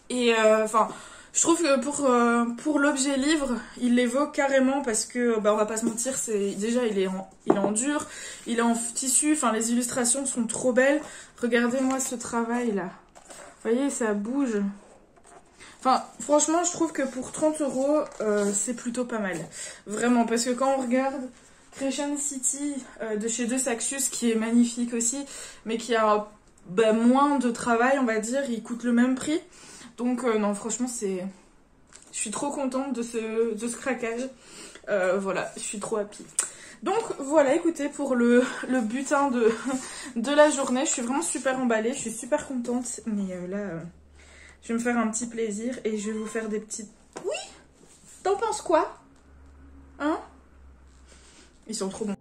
Speaker 1: Et, enfin... Je trouve que pour l'objet livre, il les vaut carrément parce que, bah, on va pas se mentir, déjà il est en dur, il est en tissu, enfin les illustrations sont trop belles. Regardez-moi ce travail là. Vous voyez, ça bouge. Enfin, franchement, je trouve que pour 30 €, c'est plutôt pas mal. Vraiment, parce que quand on regarde Crescent City de chez De Saxius, qui est magnifique aussi, mais qui a moins de travail, on va dire, il coûte le même prix. Donc non, franchement, je suis trop contente de ce craquage. Voilà, je suis trop happy. Donc voilà, écoutez, pour le butin de la journée, je suis vraiment super emballée, je suis super contente. Mais là, je vais me faire un petit plaisir et je vais vous faire des petites... Oui, t'en penses quoi? Hein? Ils sont trop bons.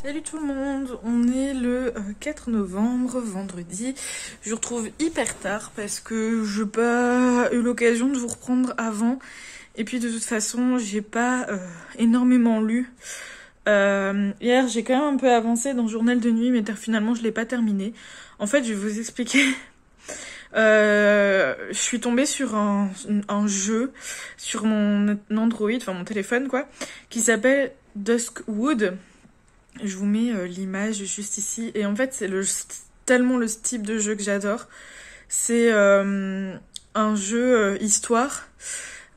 Speaker 1: Salut tout le monde, on est le 4 novembre, vendredi. Je vous retrouve hyper tard parce que je n'ai pas eu l'occasion de vous reprendre avant. Et puis de toute façon, j'ai pas énormément lu. Hier, j'ai quand même un peu avancé dans le journal de nuit, mais finalement, je l'ai pas terminé. En fait, je vais vous expliquer. Je suis tombée sur un jeu sur mon Android, enfin mon téléphone quoi, qui s'appelle Duskwood. Je vous mets l'image juste ici. Et en fait, c'est tellement le type de jeu que j'adore. C'est un jeu histoire,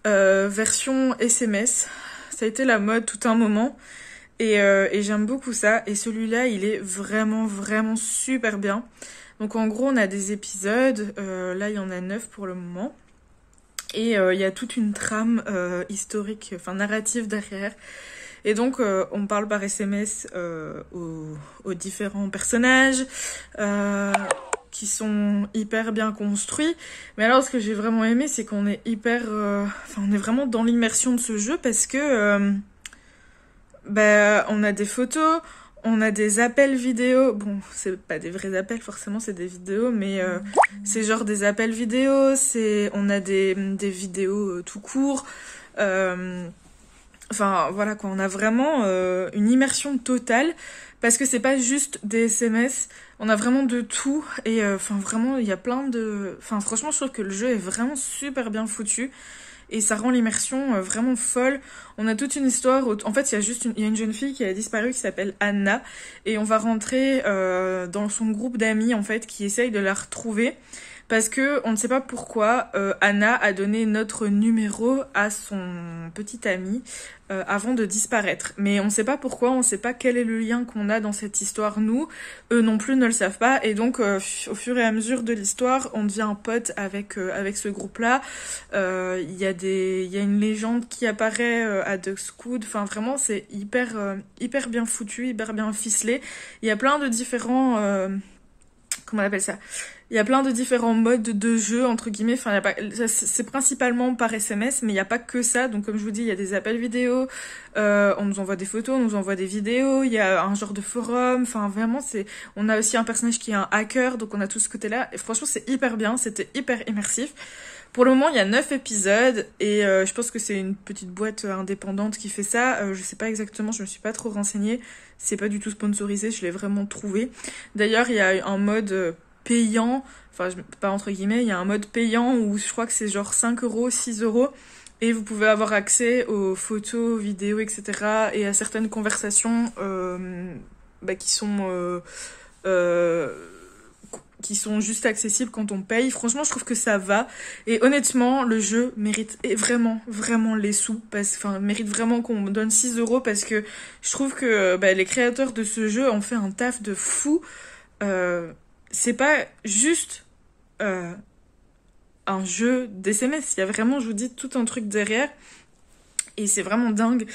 Speaker 1: version SMS. Ça a été la mode tout un moment. Et j'aime beaucoup ça. Et celui-là, il est vraiment, vraiment super bien. Donc en gros, on a des épisodes. Là, il y en a 9 pour le moment. Et il y a toute une trame historique, enfin narrative derrière. Et donc, on parle par SMS aux différents personnages qui sont hyper bien construits. Mais alors, ce que j'ai vraiment aimé, c'est qu'on est on est vraiment dans l'immersion de ce jeu parce que on a des photos, on a des appels vidéo. Bon, c'est pas des vrais appels, forcément, c'est des vidéos, mais c'est genre des appels vidéo. On a des vidéos tout court. Enfin, voilà quoi, on a vraiment une immersion totale parce que c'est pas juste des SMS, on a vraiment de tout et vraiment, il y a plein de... Enfin, franchement, je trouve que le jeu est vraiment super bien foutu et ça rend l'immersion vraiment folle. On a toute une histoire, en fait, il y a une jeune fille qui a disparu qui s'appelle Anna et on va rentrer dans son groupe d'amis, en fait, qui essaye de la retrouver. Parce que on ne sait pas pourquoi Anna a donné notre numéro à son petit ami avant de disparaître. Mais on ne sait pas pourquoi, on ne sait pas quel est le lien qu'on a dans cette histoire, nous. Eux non plus ne le savent pas. Et donc, au fur et à mesure de l'histoire, on devient pote avec ce groupe-là. Il y a une légende qui apparaît à Duskwood. Enfin, vraiment, c'est hyper bien foutu, hyper bien ficelé. Il y a plein de différents... comment on appelle ça ? Il y a plein de différents modes de jeu, entre guillemets. Enfin, c'est principalement par SMS, mais il n'y a pas que ça. Donc, comme je vous dis, il y a des appels vidéo, on nous envoie des photos, on nous envoie des vidéos, il y a un genre de forum. Enfin, vraiment, on a aussi un personnage qui est un hacker, donc on a tout ce côté-là. Et franchement, c'est hyper bien, c'était hyper immersif. Pour le moment, il y a 9 épisodes, et je pense que c'est une petite boîte indépendante qui fait ça. Je sais pas exactement, je me suis pas trop renseignée. C'est pas du tout sponsorisé, je l'ai vraiment trouvé. D'ailleurs, il y a un mode... payant, enfin pas entre guillemets, il y a un mode payant où je crois que c'est genre 5 euros, 6 euros et vous pouvez avoir accès aux photos, vidéos, etc. et à certaines conversations qui sont juste accessibles quand on paye. Franchement, je trouve que ça va. Et honnêtement, le jeu mérite vraiment, vraiment les sous. Mérite vraiment qu'on me donne 6 euros parce que je trouve que les créateurs de ce jeu ont fait un taf de fou. C'est pas juste un jeu d'SMS, il y a vraiment, je vous dis, tout un truc derrière et c'est vraiment dingue.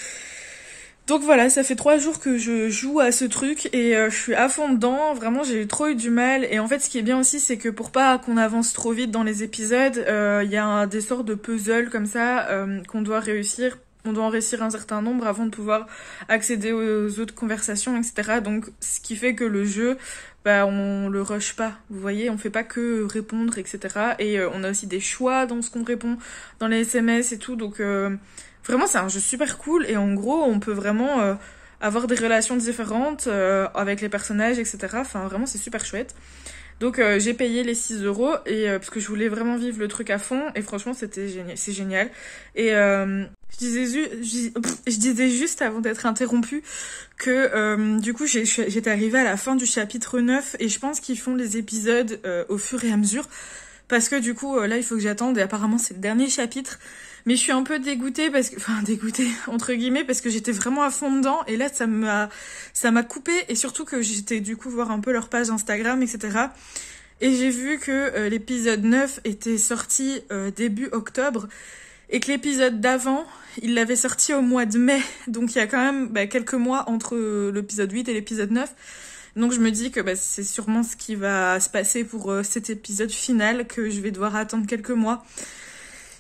Speaker 1: Donc voilà, ça fait 3 jours que je joue à ce truc et je suis à fond dedans, vraiment j'ai trop eu du mal et en fait ce qui est bien aussi c'est que pour pas qu'on avance trop vite dans les épisodes, il y a des sortes de puzzles comme ça qu'on doit réussir. On doit en réussir un certain nombre avant de pouvoir accéder aux autres conversations, etc. Donc, ce qui fait que le jeu, on le rush pas. Vous voyez, on fait pas que répondre, etc. Et on a aussi des choix dans ce qu'on répond, dans les SMS et tout. Donc, vraiment, c'est un jeu super cool. Et en gros, on peut vraiment avoir des relations différentes avec les personnages, etc. Enfin, vraiment, c'est super chouette. Donc j'ai payé les 6 euros et parce que je voulais vraiment vivre le truc à fond et franchement c'était génial, c'est génial. Et je disais juste avant d'être interrompue que du coup j'étais arrivée à la fin du chapitre 9 et je pense qu'ils font les épisodes au fur et à mesure parce que du coup là il faut que j'attende et apparemment c'est le dernier chapitre. Mais je suis un peu dégoûtée dégoûtée entre guillemets parce que j'étais vraiment à fond dedans et là ça m'a coupée et surtout que j'étais du coup voir un peu leur page Instagram, etc. Et j'ai vu que l'épisode 9 était sorti début octobre et que l'épisode d'avant, il l'avait sorti au mois de mai. Donc il y a quand même quelques mois entre l'épisode 8 et l'épisode 9. Donc je me dis que c'est sûrement ce qui va se passer pour cet épisode final, que je vais devoir attendre quelques mois.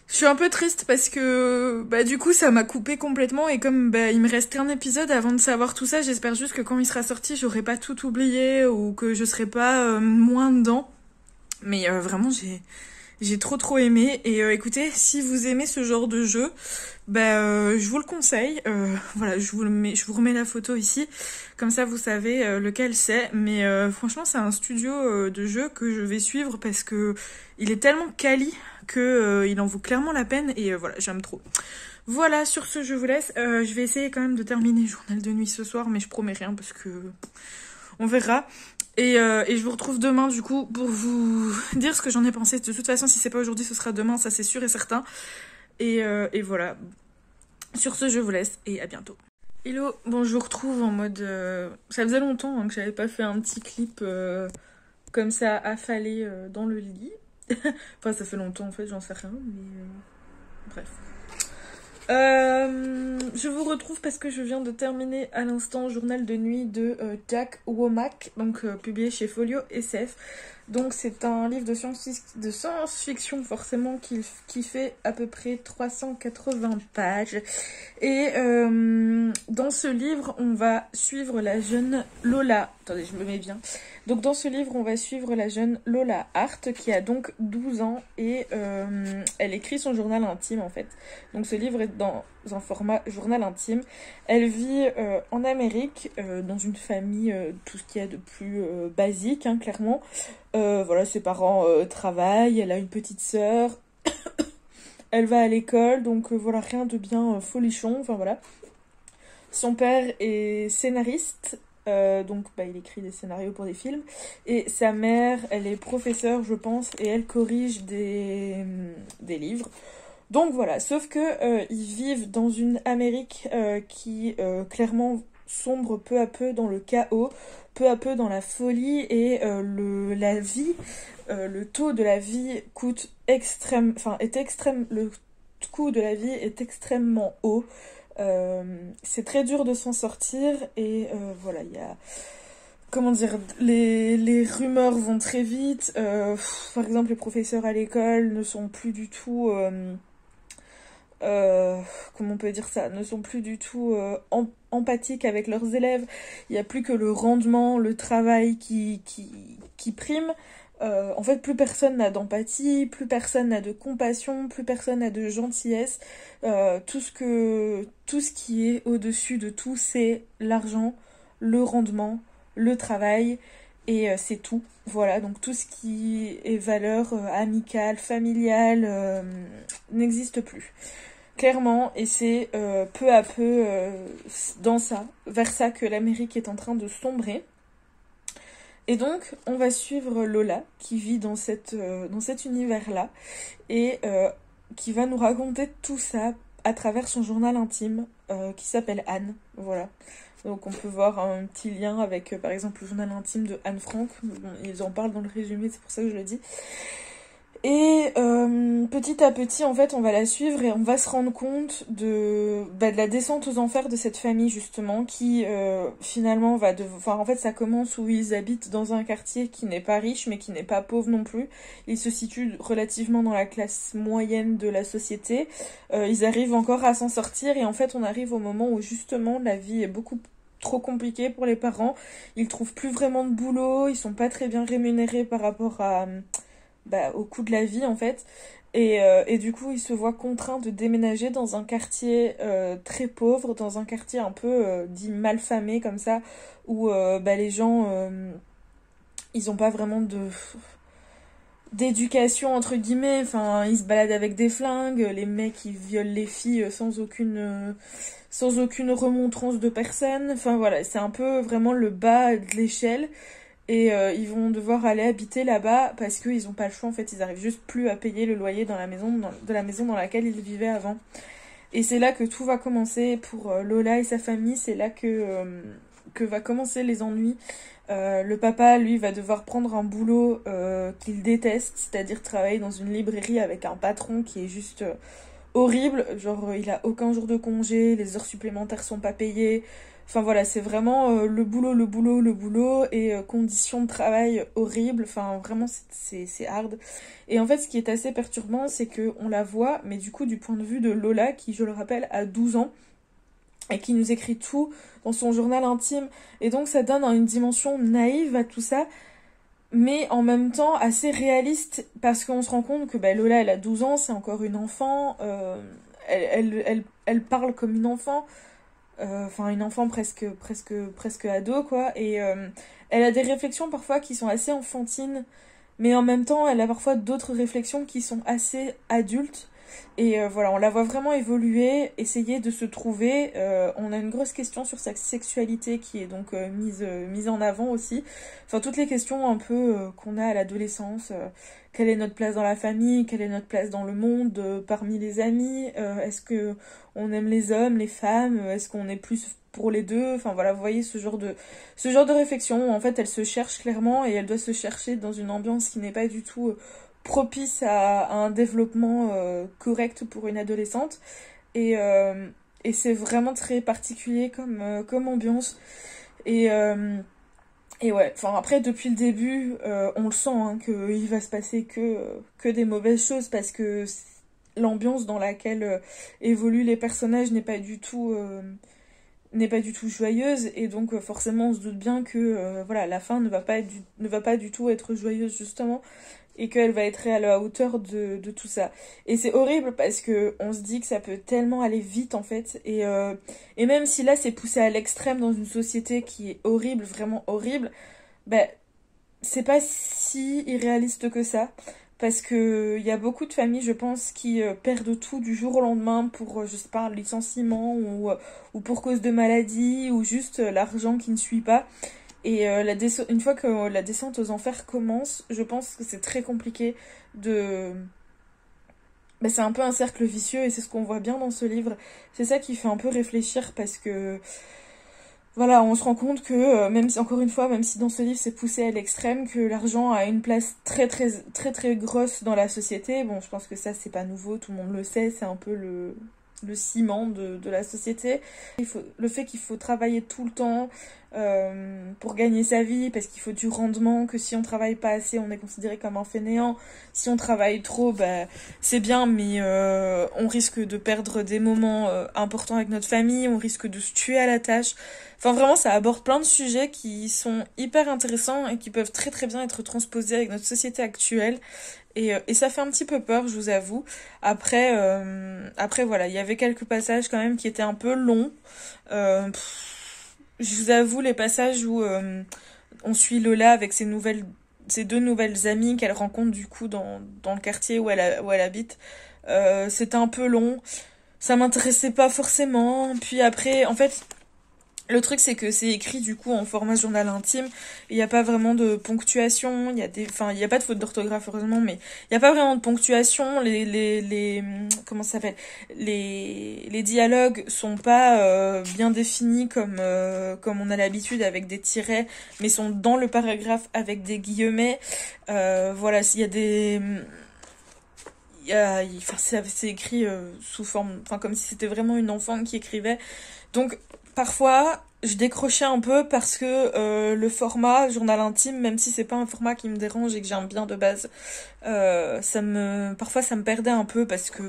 Speaker 1: Je suis un peu triste parce que bah du coup ça m'a coupé complètement et comme bah il me reste qu'un épisode avant de savoir tout ça, j'espère juste que quand il sera sorti, j'aurai pas tout oublié ou que je serai pas moins dedans. Mais vraiment j'ai trop aimé et écoutez, si vous aimez ce genre de jeu, bah je vous le conseille. Voilà, je vous remets la photo ici, comme ça vous savez lequel c'est. Mais franchement, c'est un studio de jeu que je vais suivre parce que il est tellement quali que il en vaut clairement la peine et voilà, j'aime trop. Voilà, sur ce, je vous laisse. Je vais essayer quand même de terminer Journal de nuit ce soir, mais je promets rien parce que on verra. Et je vous retrouve demain du coup pour vous dire ce que j'en ai pensé. De toute façon, si c'est pas aujourd'hui, ce sera demain, ça c'est sûr et certain. Et voilà. Sur ce, je vous laisse et à bientôt. Hello, bon je vous retrouve en mode... Ça faisait longtemps hein, que j'avais pas fait un petit clip comme ça affalé dans le lit. Enfin ça fait longtemps en fait, j'en sais rien, mais bref. Je vous retrouve parce que je viens de terminer à l'instant Journal de nuit de Jack Womack, donc publié chez Folio SF. Donc c'est un livre de science-fiction forcément qui fait à peu près 380 pages. Et dans ce livre, on va suivre la jeune Lola. Attendez, je me mets bien. Donc dans ce livre, on va suivre la jeune Lola Hart qui a donc 12 ans et elle écrit son journal intime en fait. Donc ce livre est dans un format journal intime. Elle vit en Amérique, dans une famille, tout ce qu'il y a de plus basique, hein, clairement. Voilà, ses parents travaillent, elle a une petite sœur, elle va à l'école, donc voilà, rien de bien folichon, enfin voilà. Son père est scénariste, donc bah, il écrit des scénarios pour des films, et sa mère, elle est professeure, je pense, et elle corrige des livres. Donc voilà, sauf que ils vivent dans une Amérique qui clairement sombre peu à peu dans le chaos, peu à peu dans la folie et la vie, le taux de la vie le coût de la vie est extrêmement haut. C'est très dur de s'en sortir et voilà, il y a comment dire, les rumeurs vont très vite. Par exemple, les professeurs à l'école ne sont plus du tout comment on peut dire ça, ne sont plus du tout empathiques avec leurs élèves. Il n'y a plus que le rendement, le travail qui prime. En fait, plus personne n'a d'empathie, plus personne n'a de compassion, plus personne n'a de gentillesse. Tout ce qui est au-dessus de tout, c'est l'argent, le rendement, le travail, et c'est tout. Voilà, donc tout ce qui est valeur amicale, familiale, n'existe plus. Clairement, et c'est peu à peu vers ça que l'Amérique est en train de sombrer. Et donc, on va suivre Lola, qui vit dans cet univers-là, et qui va nous raconter tout ça à travers son journal intime, qui s'appelle Anne. Voilà. Donc on peut voir un petit lien avec, par exemple, le journal intime de Anne Frank. Bon, ils en parlent dans le résumé, c'est pour ça que je le dis. Et petit à petit, en fait, on va la suivre et on va se rendre compte de la descente aux enfers de cette famille, justement, qui finalement va Enfin, en fait, ça commence où ils habitent dans un quartier qui n'est pas riche, mais qui n'est pas pauvre non plus. Ils se situent relativement dans la classe moyenne de la société. Ils arrivent encore à s'en sortir et en fait, on arrive au moment où, justement, la vie est beaucoup trop compliquée pour les parents. Ils trouvent plus vraiment de boulot, ils sont pas très bien rémunérés par rapport au coût de la vie en fait et du coup ils se voient contraints de déménager dans un quartier très pauvre, dans un quartier un peu dit malfamé comme ça où les gens ils ont pas vraiment d'éducation entre guillemets, enfin ils se baladent avec des flingues, les mecs ils violent les filles sans aucune remontrance de personne, enfin voilà, c'est un peu vraiment le bas de l'échelle. Et ils vont devoir aller habiter là-bas parce qu'ils n'ont pas le choix, en fait, ils arrivent juste plus à payer le loyer de la maison dans laquelle ils vivaient avant. Et c'est là que tout va commencer pour Lola et sa famille, c'est là que va commencer les ennuis. Le papa, lui, va devoir prendre un boulot qu'il déteste, c'est-à-dire travailler dans une librairie avec un patron qui est juste horrible, genre il a aucun jour de congé, les heures supplémentaires sont pas payées. Enfin voilà, c'est vraiment le boulot, le boulot, le boulot et conditions de travail horribles. Enfin vraiment, c'est hard. Et en fait, ce qui est assez perturbant, c'est que on la voit, mais du coup, du point de vue de Lola, qui, je le rappelle, a 12 ans, et qui nous écrit tout dans son journal intime. Et donc, ça donne une dimension naïve à tout ça, mais en même temps assez réaliste, parce qu'on se rend compte que Lola, elle a 12 ans, c'est encore une enfant, elle parle comme une enfant, enfin une enfant presque ado, quoi, et elle a des réflexions parfois qui sont assez enfantines, mais en même temps, elle a parfois d'autres réflexions qui sont assez adultes. Et voilà, on la voit vraiment évoluer, essayer de se trouver. On a une grosse question sur sa sexualité qui est donc mise en avant aussi. Enfin, toutes les questions un peu qu'on a à l'adolescence. Quelle est notre place dans la famille? Quelle est notre place dans le monde? Parmi les amis? Est-ce que on aime les hommes, les femmes? Est-ce qu'on est plus pour les deux? Enfin voilà, vous voyez ce genre de réflexion où en fait elle se cherche clairement et elle doit se chercher dans une ambiance qui n'est pas du tout propice à un développement correct pour une adolescente. Et c'est vraiment très particulier comme ambiance. Et ouais, enfin après depuis le début, on le sent hein, qu'il va se passer que des mauvaises choses parce que l'ambiance dans laquelle évoluent les personnages n'est pas du tout joyeuse et donc forcément on se doute bien que voilà la fin ne va pas du tout être joyeuse justement et qu'elle va être à la hauteur de tout ça. Et c'est horrible parce que on se dit que ça peut tellement aller vite en fait et même si là c'est poussé à l'extrême dans une société qui est horrible, vraiment horrible, c'est pas si irréaliste que ça. Parce que il y a beaucoup de familles, je pense, qui perdent tout du jour au lendemain pour, je sais pas, un licenciement ou pour cause de maladie ou juste l'argent qui ne suit pas. Et une fois que la descente aux enfers commence, je pense que c'est très compliqué de... c'est un peu un cercle vicieux et c'est ce qu'on voit bien dans ce livre. C'est ça qui fait un peu réfléchir parce que... Voilà, on se rend compte que, même si, encore une fois, même si dans ce livre c'est poussé à l'extrême, que l'argent a une place très très très très grosse dans la société. Bon, je pense que ça c'est pas nouveau, tout le monde le sait, c'est un peu le ciment de la société. Le fait qu'il faut travailler tout le temps pour gagner sa vie, parce qu'il faut du rendement, que si on travaille pas assez, on est considéré comme un fainéant. Si on travaille trop, c'est bien, mais on risque de perdre des moments importants avec notre famille, on risque de se tuer à la tâche. Enfin, vraiment, ça aborde plein de sujets qui sont hyper intéressants et qui peuvent très très bien être transposés avec notre société actuelle. Et ça fait un petit peu peur, je vous avoue. Après voilà, il y avait quelques passages quand même qui étaient un peu longs. Je vous avoue, les passages où on suit Lola avec ses deux nouvelles amies qu'elle rencontre du coup dans le quartier où elle habite, c'était un peu long. Ça m'intéressait pas forcément. Puis après, en fait... Le truc, c'est que c'est écrit, du coup, en format journal intime. Il n'y a pas vraiment de ponctuation. Il y a pas de faute d'orthographe, heureusement, mais il n'y a pas vraiment de ponctuation. Comment ça s'appelle? Les dialogues sont pas bien définis comme on a l'habitude avec des tirets, mais sont dans le paragraphe avec des guillemets. Voilà, s'il y a des... c'est écrit sous forme... Enfin, comme si c'était vraiment une enfant qui écrivait. Donc... Parfois, je décrochais un peu parce que le journal intime, même si c'est pas un format qui me dérange et que j'aime bien de base, parfois ça me perdait un peu parce que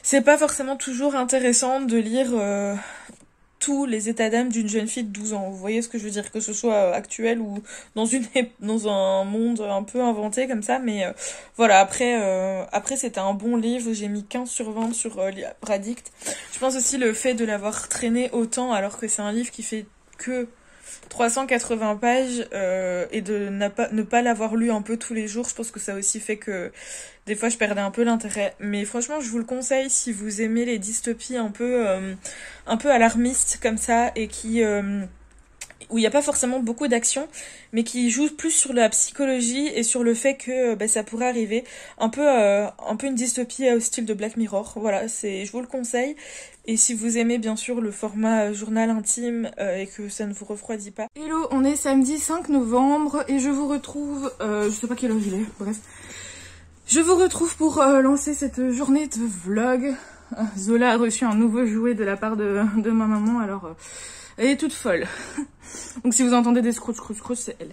Speaker 1: c'est pas forcément toujours intéressant de lire tous les états d'âme d'une jeune fille de 12 ans. Vous voyez ce que je veux dire, que ce soit actuel ou dans un monde un peu inventé comme ça, mais voilà, après c'était un bon livre, j'ai mis 15 sur 20 sur Libre Addict. Je pense aussi le fait de l'avoir traîné autant alors que c'est un livre qui fait que 380 pages et de ne pas l'avoir lu un peu tous les jours, je pense que ça aussi fait que des fois je perdais un peu l'intérêt. Mais franchement, je vous le conseille si vous aimez les dystopies un peu alarmistes comme ça et où il n'y a pas forcément beaucoup d'action, mais qui joue plus sur la psychologie et sur le fait que ça pourrait arriver. Un peu une dystopie au style de Black Mirror. Voilà, je vous le conseille. Et si vous aimez bien sûr le format journal intime et que ça ne vous refroidit pas. Hello, on est samedi 5 novembre et je vous retrouve, je sais pas quelle heure il est, bref. Je vous retrouve pour lancer cette journée de vlog. Zola a reçu un nouveau jouet de la part de ma maman, alors Elle est toute folle. Donc si vous entendez des scrooge, c'est elle.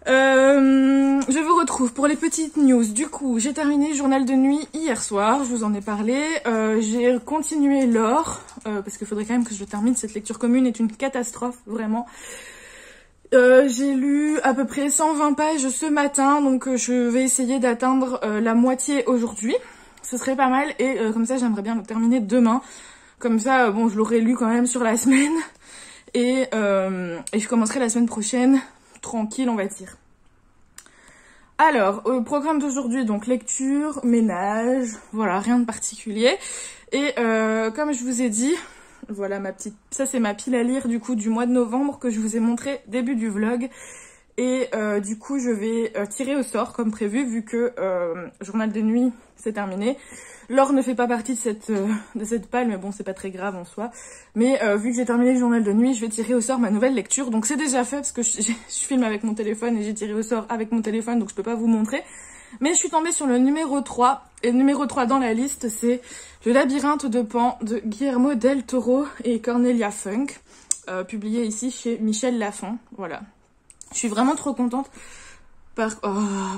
Speaker 1: Je vous retrouve pour les petites news. Du coup, j'ai terminé le journal de nuit hier soir, je vous en ai parlé. J'ai continué l'or, parce qu'il faudrait quand même que je termine. Cette lecture commune est une catastrophe, vraiment. J'ai lu à peu près 120 pages ce matin, donc je vais essayer d'atteindre la moitié aujourd'hui. Ce serait pas mal, et comme ça j'aimerais bien le terminer demain. Comme ça, bon, je l'aurai lu quand même sur la semaine. Et je commencerai la semaine prochaine, tranquille on va dire. Alors, au programme d'aujourd'hui, donc lecture, ménage, voilà, rien de particulier. Et comme je vous ai dit, voilà ça c'est ma pile à lire du coup du mois de novembre que je vous ai montré début du vlog. Et du coup je vais tirer au sort comme prévu vu que journal de nuit c'est terminé. L'or ne fait pas partie de cette palle, mais bon c'est pas très grave en soi. Mais vu que j'ai terminé le journal de nuit, je vais tirer au sort ma nouvelle lecture. Donc c'est déjà fait parce que je filme avec mon téléphone et j'ai tiré au sort avec mon téléphone, donc je peux pas vous montrer. Mais je suis tombée sur le numéro 3, et le numéro 3 dans la liste c'est Le labyrinthe de Pan de Guillermo del Toro et Cornelia Funk, publié ici chez Michel Lafon, voilà. Je suis vraiment trop contente Oh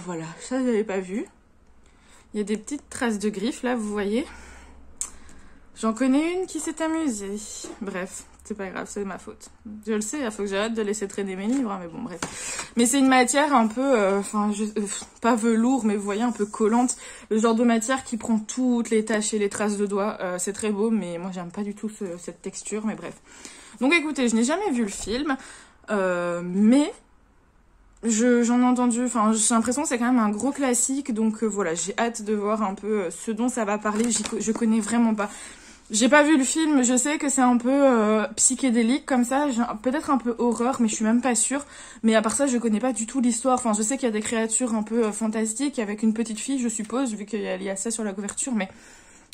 Speaker 1: voilà, ça j'avais pas vu. Il y a des petites traces de griffes là, vous voyez. J'en connais une qui s'est amusée. Bref, c'est pas grave, c'est ma faute. Je le sais, il faut que j'arrête de laisser traîner mes livres, hein, mais bon bref. Mais c'est une matière un peu, pas velours, mais vous voyez, un peu collante. Le genre de matière qui prend toutes les taches et les traces de doigts. C'est très beau, mais moi j'aime pas du tout cette texture, mais bref. Donc écoutez, je n'ai jamais vu le film, mais j'en ai entendu, enfin j'ai l'impression que c'est quand même un gros classique, donc voilà, j'ai hâte de voir un peu ce dont ça va parler. Je connais vraiment pas. J'ai pas vu le film, je sais que c'est un peu psychédélique comme ça, peut-être un peu horreur, mais je suis même pas sûre. Mais à part ça, je connais pas du tout l'histoire. Enfin, je sais qu'il y a des créatures un peu fantastiques avec une petite fille, je suppose, vu qu'il y a ça sur la couverture, mais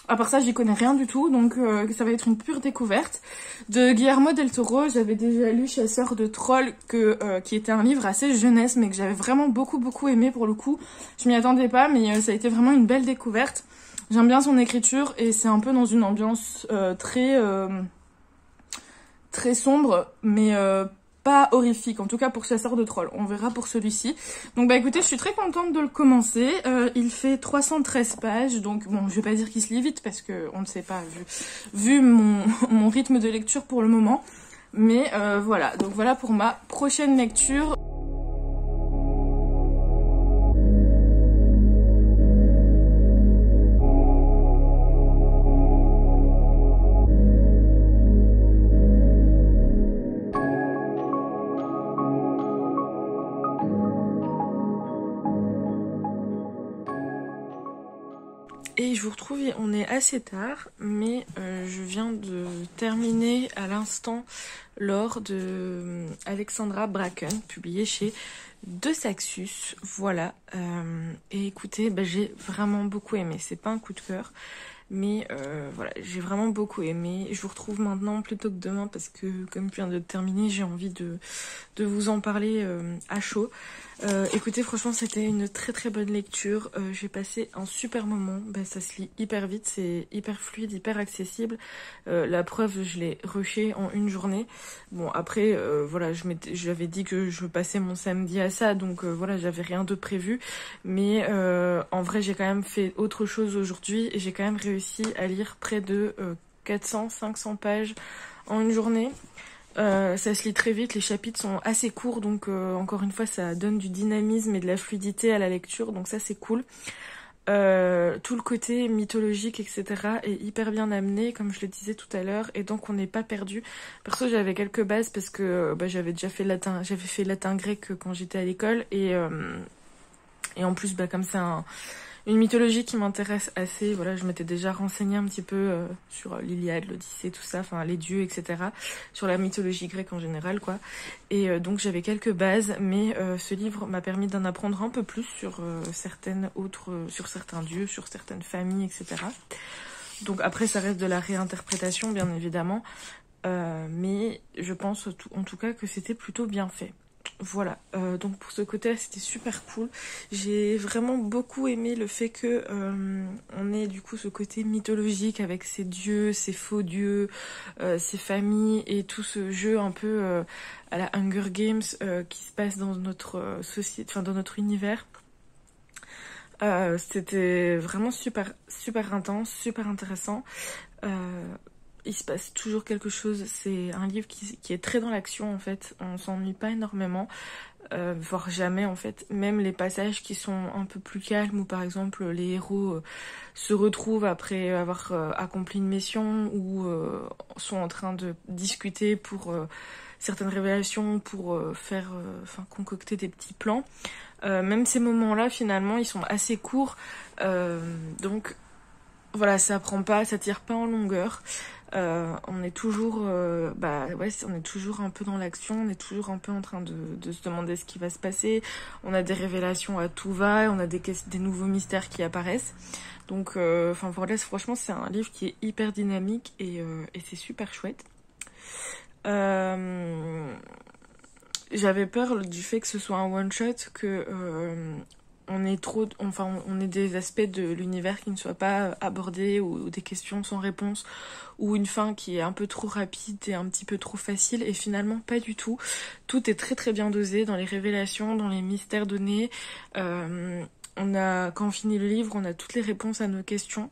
Speaker 1: à part ça, j'y connais rien du tout, donc ça va être une pure découverte. De Guillermo del Toro, j'avais déjà lu Chasseur de trolls, qui était un livre assez jeunesse, mais que j'avais vraiment beaucoup aimé pour le coup. Je m'y attendais pas, mais ça a été vraiment une belle découverte. J'aime bien son écriture et c'est un peu dans une ambiance très sombre, mais pas horrifique, en tout cas pour Chasseur de trolls. On verra pour celui-ci. Donc bah écoutez, je suis très contente de le commencer. Il fait 313 pages, donc bon, je vais pas dire qu'il se lit vite parce que on ne sait pas vu mon rythme de lecture pour le moment. Mais voilà, donc voilà pour ma prochaine lecture. Et je vous retrouve, on est assez tard, mais je viens de terminer à l'instant l'or de Alexandra Bracken, publié chez De Saxus, voilà. Et écoutez, bah, j'ai vraiment beaucoup aimé, c'est pas un coup de cœur, mais voilà, j'ai vraiment beaucoup aimé. Je vous retrouve maintenant plutôt que demain parce que comme je viens de terminer, j'ai envie de vous en parler à chaud. Écoutez, franchement c'était une très bonne lecture, j'ai passé un super moment, ça se lit hyper vite, c'est hyper fluide, hyper accessible, la preuve je l'ai rushé en une journée. Bon après voilà, j'avais dit que je passais mon samedi à ça, donc voilà, j'avais rien de prévu, mais en vrai j'ai quand même fait autre chose aujourd'hui et j'ai quand même réussi à lire près de 400-500 pages en une journée. Ça se lit très vite, les chapitres sont assez courts, donc encore une fois ça donne du dynamisme et de la fluidité à la lecture, donc ça c'est cool. Tout le côté mythologique etc est hyper bien amené comme je le disais tout à l'heure, et donc on n'est pas perdu. Perso j'avais quelques bases parce que j'avais déjà fait latin, j'avais fait latin grec quand j'étais à l'école, et en plus comme c'est une mythologie qui m'intéresse assez, voilà, je m'étais déjà renseignée un petit peu sur l'Iliade, l'Odyssée, tout ça, enfin les dieux, etc. Sur la mythologie grecque en général, quoi. Et donc j'avais quelques bases, mais ce livre m'a permis d'en apprendre un peu plus sur sur certains dieux, sur certaines familles, etc. Donc après ça reste de la réinterprétation, bien évidemment, mais je pense en tout cas que c'était plutôt bien fait. Voilà, donc pour ce côté c'était super cool. J'ai vraiment beaucoup aimé le fait que on ait du coup ce côté mythologique avec ses dieux, ses faux dieux, ses familles et tout ce jeu un peu à la Hunger Games qui se passe dans notre société, enfin dans notre univers. C'était vraiment super intense, super intéressant. Il se passe toujours quelque chose. C'est un livre qui est très dans l'action en fait. On s'ennuie pas énormément, voire jamais en fait. Même les passages qui sont un peu plus calmes où par exemple les héros se retrouvent après avoir accompli une mission ou sont en train de discuter pour certaines révélations, pour concocter des petits plans. Même ces moments-là finalement ils sont assez courts, donc voilà, ça tire pas en longueur. On est toujours, on est toujours un peu dans l'action, on est toujours un peu en train de se demander ce qui va se passer. On a des révélations à tout va, on a des nouveaux mystères qui apparaissent. Donc, voilà, franchement, c'est un livre qui est hyper dynamique et c'est super chouette. J'avais peur du fait que ce soit un one shot, que on ait des aspects de l'univers qui ne soient pas abordés ou des questions sans réponse ou une fin qui est un peu trop rapide et un petit peu trop facile, et finalement pas du tout. Tout est très très bien dosé dans les révélations, dans les mystères donnés. Quand on finit le livre, on a toutes les réponses à nos questions,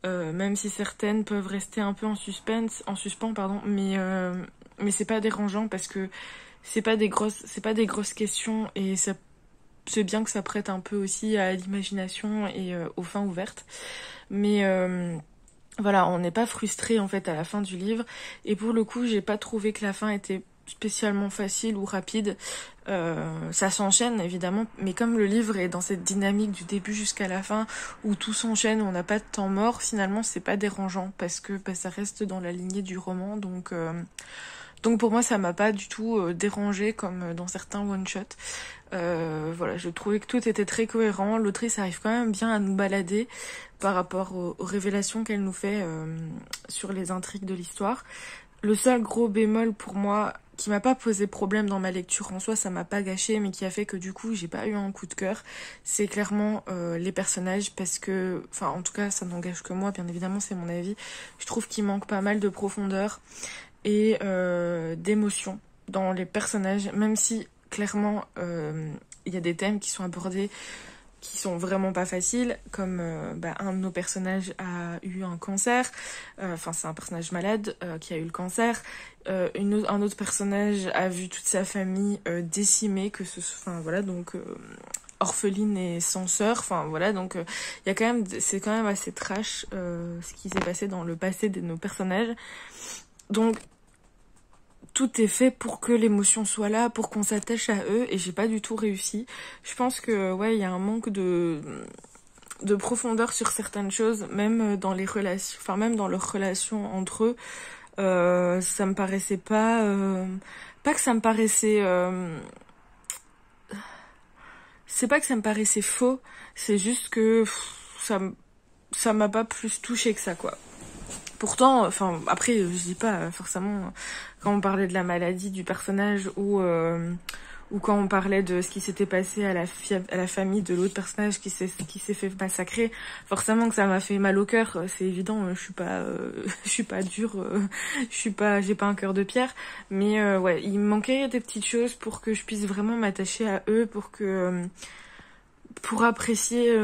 Speaker 1: même si certaines peuvent rester un peu en suspens, pardon, mais c'est pas dérangeant parce que c'est pas des grosses questions, et c'est bien que ça prête un peu aussi à l'imagination et aux fins ouvertes. Mais voilà, on n'est pas frustré en fait à la fin du livre. Et pour le coup, j'ai pas trouvé que la fin était spécialement facile ou rapide. Ça s'enchaîne évidemment, mais comme le livre est dans cette dynamique du début jusqu'à la fin où tout s'enchaîne, on n'a pas de temps mort, finalement c'est pas dérangeant parce que ça reste dans la lignée du roman. Donc pour moi ça m'a pas du tout dérangé comme dans certains one-shot. Voilà, je trouvais que tout était très cohérent. L'autrice arrive quand même bien à nous balader par rapport aux révélations qu'elle nous fait sur les intrigues de l'histoire. Le seul gros bémol pour moi, qui m'a pas posé problème dans ma lecture en soi, ça m'a pas gâché, mais qui a fait que du coup j'ai pas eu un coup de cœur, c'est clairement les personnages, parce que, enfin en tout cas ça n'engage que moi, bien évidemment c'est mon avis, je trouve qu'il manque pas mal de profondeur et d'émotion dans les personnages, même si clairement il y a des thèmes qui sont abordés qui sont vraiment pas faciles, comme un de nos personnages a eu un cancer, c'est un personnage malade qui a eu le cancer, un autre personnage a vu toute sa famille décimée, orpheline et sans sœur, donc c'est quand même assez trash ce qui s'est passé dans le passé de nos personnages. Donc tout est fait pour que l'émotion soit là, pour qu'on s'attache à eux, et j'ai pas du tout réussi. Je pense que il y a un manque de profondeur sur certaines choses, même dans les relations, même dans leurs relations entre eux. Ça me paraissait pas que ça me paraissait c'est pas que ça me paraissait faux, c'est juste que ça m'a pas plus touché que ça, quoi. Pourtant, après, je dis pas forcément quand on parlait de la maladie du personnage ou quand on parlait de ce qui s'était passé à la famille de l'autre personnage qui s'est fait massacrer, forcément que ça m'a fait mal au cœur. C'est évident, je suis pas dure, j'ai pas un cœur de pierre, mais il me manquait des petites choses pour que je puisse vraiment m'attacher à eux, pour apprécier.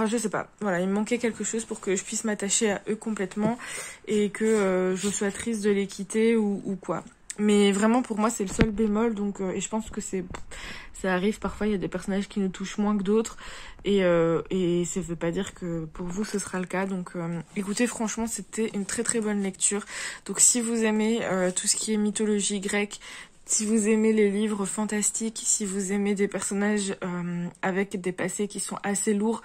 Speaker 1: Je sais pas. Voilà, il me manquait quelque chose pour que je puisse m'attacher à eux complètement et que je sois triste de les quitter ou quoi. Mais vraiment, pour moi, c'est le seul bémol. Donc, et je pense que ça arrive parfois. Il y a des personnages qui nous touchent moins que d'autres, et ça veut pas dire que pour vous ce sera le cas. Donc, écoutez, franchement, c'était une très très bonne lecture. Donc, si vous aimez tout ce qui est mythologie grecque, si vous aimez les livres fantastiques, si vous aimez des personnages avec des passés qui sont assez lourds,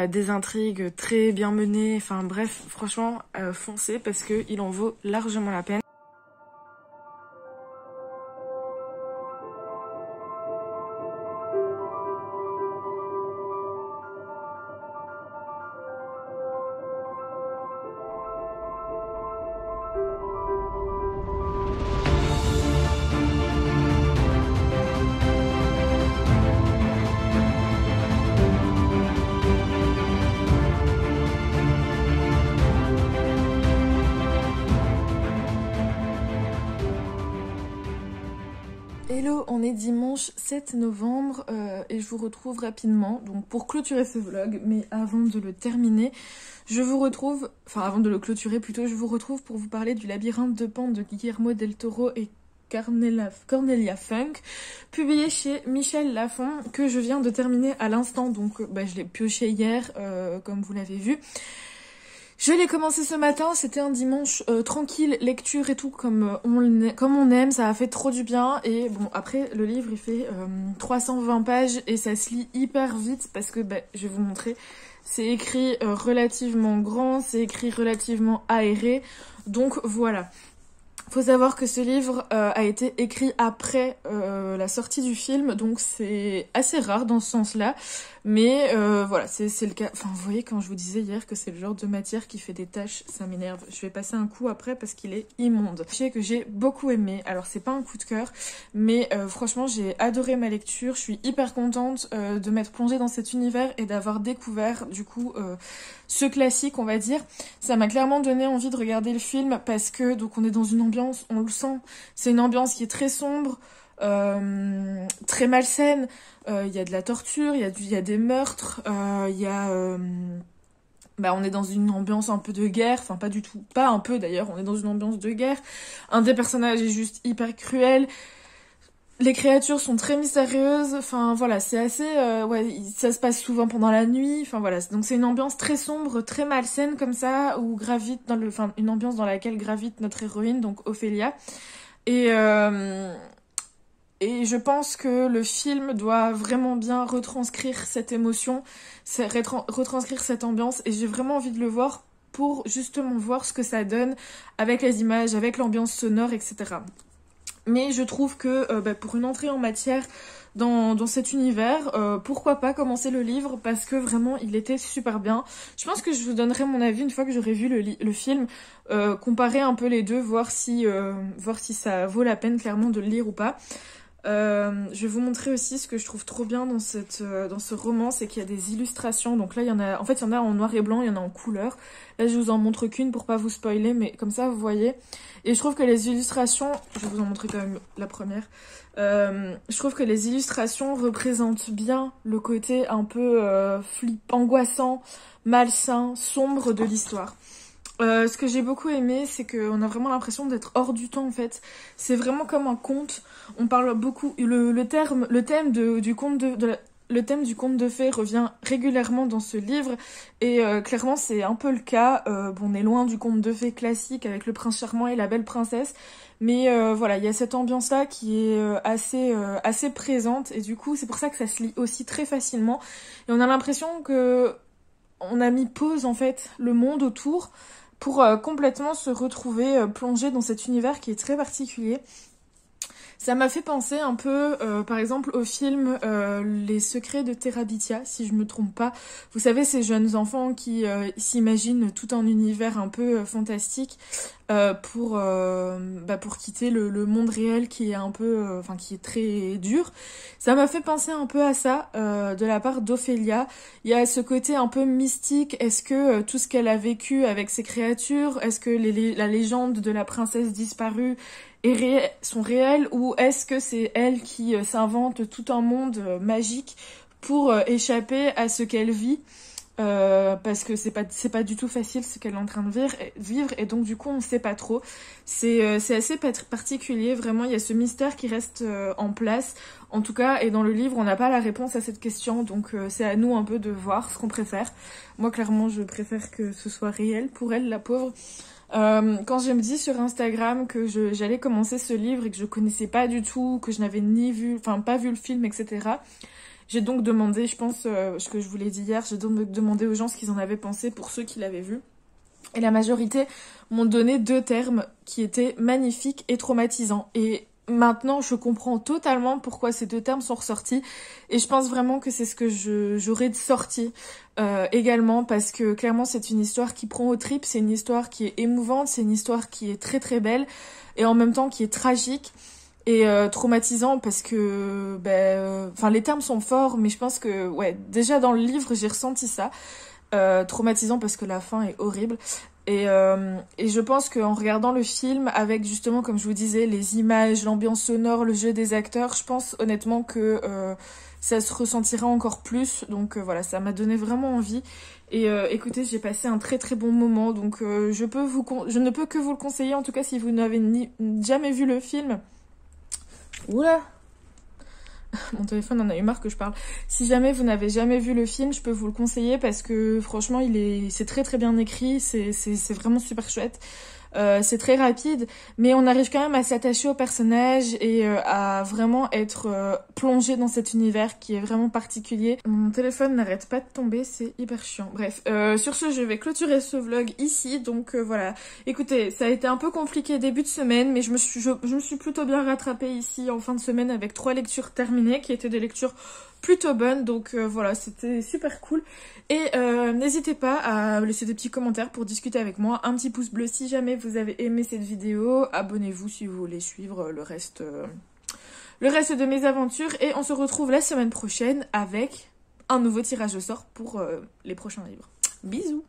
Speaker 1: des intrigues très bien menées, bref, franchement, foncez parce que il en vaut largement la peine. Hello, on est dimanche 7 novembre et je vous retrouve rapidement donc pour clôturer ce vlog, mais avant de le terminer, avant de le clôturer plutôt, je vous retrouve pour vous parler du Labyrinthe de Pan de Guillermo del Toro et Cornelia Funke, publié chez Michel Lafon, que je viens de terminer à l'instant, donc je l'ai pioché hier, comme vous l'avez vu. Je l'ai commencé ce matin, c'était un dimanche tranquille, lecture et tout, comme on aime, ça a fait trop du bien. Et bon, après, le livre, il fait 320 pages et ça se lit hyper vite parce que, je vais vous montrer, c'est écrit relativement grand, c'est écrit relativement aéré, donc voilà. Faut savoir que ce livre a été écrit après la sortie du film, donc c'est assez rare dans ce sens-là. Mais voilà, c'est le cas. Enfin, vous voyez, quand je vous disais hier que c'est le genre de matière qui fait des taches, ça m'énerve. Je vais passer un coup après parce qu'il est immonde. Je sais que j'ai beaucoup aimé. Alors, c'est pas un coup de cœur, mais franchement, j'ai adoré ma lecture. Je suis hyper contente de m'être plongée dans cet univers et d'avoir découvert, du coup, ce classique, on va dire. Ça m'a clairement donné envie de regarder le film parce que, donc, on est dans une ambiance, on le sent, c'est une ambiance qui est très sombre, très malsaine. Il y a de la torture, il y a des meurtres, on est dans une ambiance un peu de guerre, enfin pas du tout, pas un peu d'ailleurs, on est dans une ambiance de guerre. Un des personnages est juste hyper cruel. Les créatures sont très mystérieuses, enfin voilà, c'est assez, ça se passe souvent pendant la nuit, enfin voilà, donc c'est une ambiance très sombre, très malsaine comme ça, où gravite une ambiance dans laquelle gravite notre héroïne, donc Ophélia. Et je pense que le film doit vraiment bien retranscrire cette émotion, retranscrire cette ambiance, et j'ai vraiment envie de le voir pour justement voir ce que ça donne avec les images, avec l'ambiance sonore, etc. Mais je trouve que pour une entrée en matière dans cet univers, pourquoi pas commencer le livre, parce que vraiment il était super bien. Je pense que je vous donnerai mon avis une fois que j'aurai vu le film, comparer un peu les deux, voir si ça vaut la peine clairement de le lire ou pas. Je vais vous montrer aussi ce que je trouve trop bien dans ce roman, c'est qu'il y a des illustrations. Donc là, il y en a en noir et blanc, il y en a en couleur. Là, je vous en montre qu'une pour pas vous spoiler, mais comme ça, vous voyez. Et je trouve que les illustrations, je vais vous en montrer quand même la première. Je trouve que les illustrations représentent bien le côté un peu angoissant, malsain, sombre de l'histoire. Ce que j'ai beaucoup aimé, c'est qu'on a vraiment l'impression d'être hors du temps en fait. C'est vraiment comme un conte. On parle beaucoup. Le thème du conte le thème du conte de fées revient régulièrement dans ce livre et clairement c'est un peu le cas. On est loin du conte de fées classique avec le prince charmant et la belle princesse, mais voilà, il y a cette ambiance là qui est assez présente et du coup c'est pour ça que ça se lit aussi très facilement et on a l'impression que on a mis pause en fait le monde autour pour complètement se retrouver plongé dans cet univers qui est très particulier. Ça m'a fait penser un peu, par exemple, au film Les Secrets de Terabithia, si je me trompe pas. Vous savez, ces jeunes enfants qui s'imaginent tout un univers un peu fantastique pour quitter le monde réel qui est un peu, qui est très dur. Ça m'a fait penser un peu à ça de la part d'Ophélia. Il y a ce côté un peu mystique. Est-ce que tout ce qu'elle a vécu avec ces créatures, est-ce que la légende de la princesse disparue sont réelles ou est-ce que c'est elle qui s'invente tout un monde magique pour échapper à ce qu'elle vit parce que c'est pas du tout facile ce qu'elle est en train de vivre et donc du coup on sait pas trop. C'est assez particulier, vraiment il y a ce mystère qui reste en place en tout cas, et dans le livre on n'a pas la réponse à cette question, donc c'est à nous un peu de voir ce qu'on préfère. Moi clairement je préfère que ce soit réel pour elle, la pauvre. Quand je me dis sur Instagram que j'allais commencer ce livre et que je connaissais pas du tout, que je n'avais pas vu le film, etc. J'ai donc demandé, je pense, ce que je vous l'ai dit hier, j'ai donc demandé aux gens ce qu'ils en avaient pensé pour ceux qui l'avaient vu. Et la majorité m'ont donné 2 termes qui étaient magnifiques et traumatisants. Et maintenant, je comprends totalement pourquoi ces 2 termes sont ressortis. Et je pense vraiment que c'est ce que j'aurais sorti également. Parce que clairement, c'est une histoire qui prend aux tripes. C'est une histoire qui est émouvante. C'est une histoire qui est très très belle. Et en même temps qui est tragique. Et traumatisant parce que... les termes sont forts. Mais je pense que... déjà dans le livre, j'ai ressenti ça. Traumatisant parce que la fin est horrible. Et je pense qu'en regardant le film, avec justement, comme je vous disais, les images, l'ambiance sonore, le jeu des acteurs, je pense honnêtement que ça se ressentira encore plus. Donc voilà, ça m'a donné vraiment envie. Et écoutez, j'ai passé un très très bon moment. Donc je ne peux que vous le conseiller, en tout cas si vous n'avez jamais vu le film. Oula! Mon téléphone en a eu marre que je parle. Si jamais vous n'avez jamais vu le film, je peux vous le conseiller parce que franchement, c'est très très bien écrit, c'est vraiment super chouette. C'est très rapide, mais on arrive quand même à s'attacher au personnage et à vraiment être plongé dans cet univers qui est vraiment particulier. Mon téléphone n'arrête pas de tomber, c'est hyper chiant. Bref, sur ce, je vais clôturer ce vlog ici. Donc voilà, écoutez, ça a été un peu compliqué début de semaine, mais je me suis plutôt bien rattrapée ici en fin de semaine avec 3 lectures terminées, qui étaient des lectures plutôt bonnes. Donc voilà, c'était super cool. Et n'hésitez pas à laisser des petits commentaires pour discuter avec moi, un petit pouce bleu si jamais vous avez aimé cette vidéo, abonnez-vous si vous voulez suivre le reste de mes aventures, et on se retrouve la semaine prochaine avec un nouveau tirage au sort pour les prochains livres. Bisous!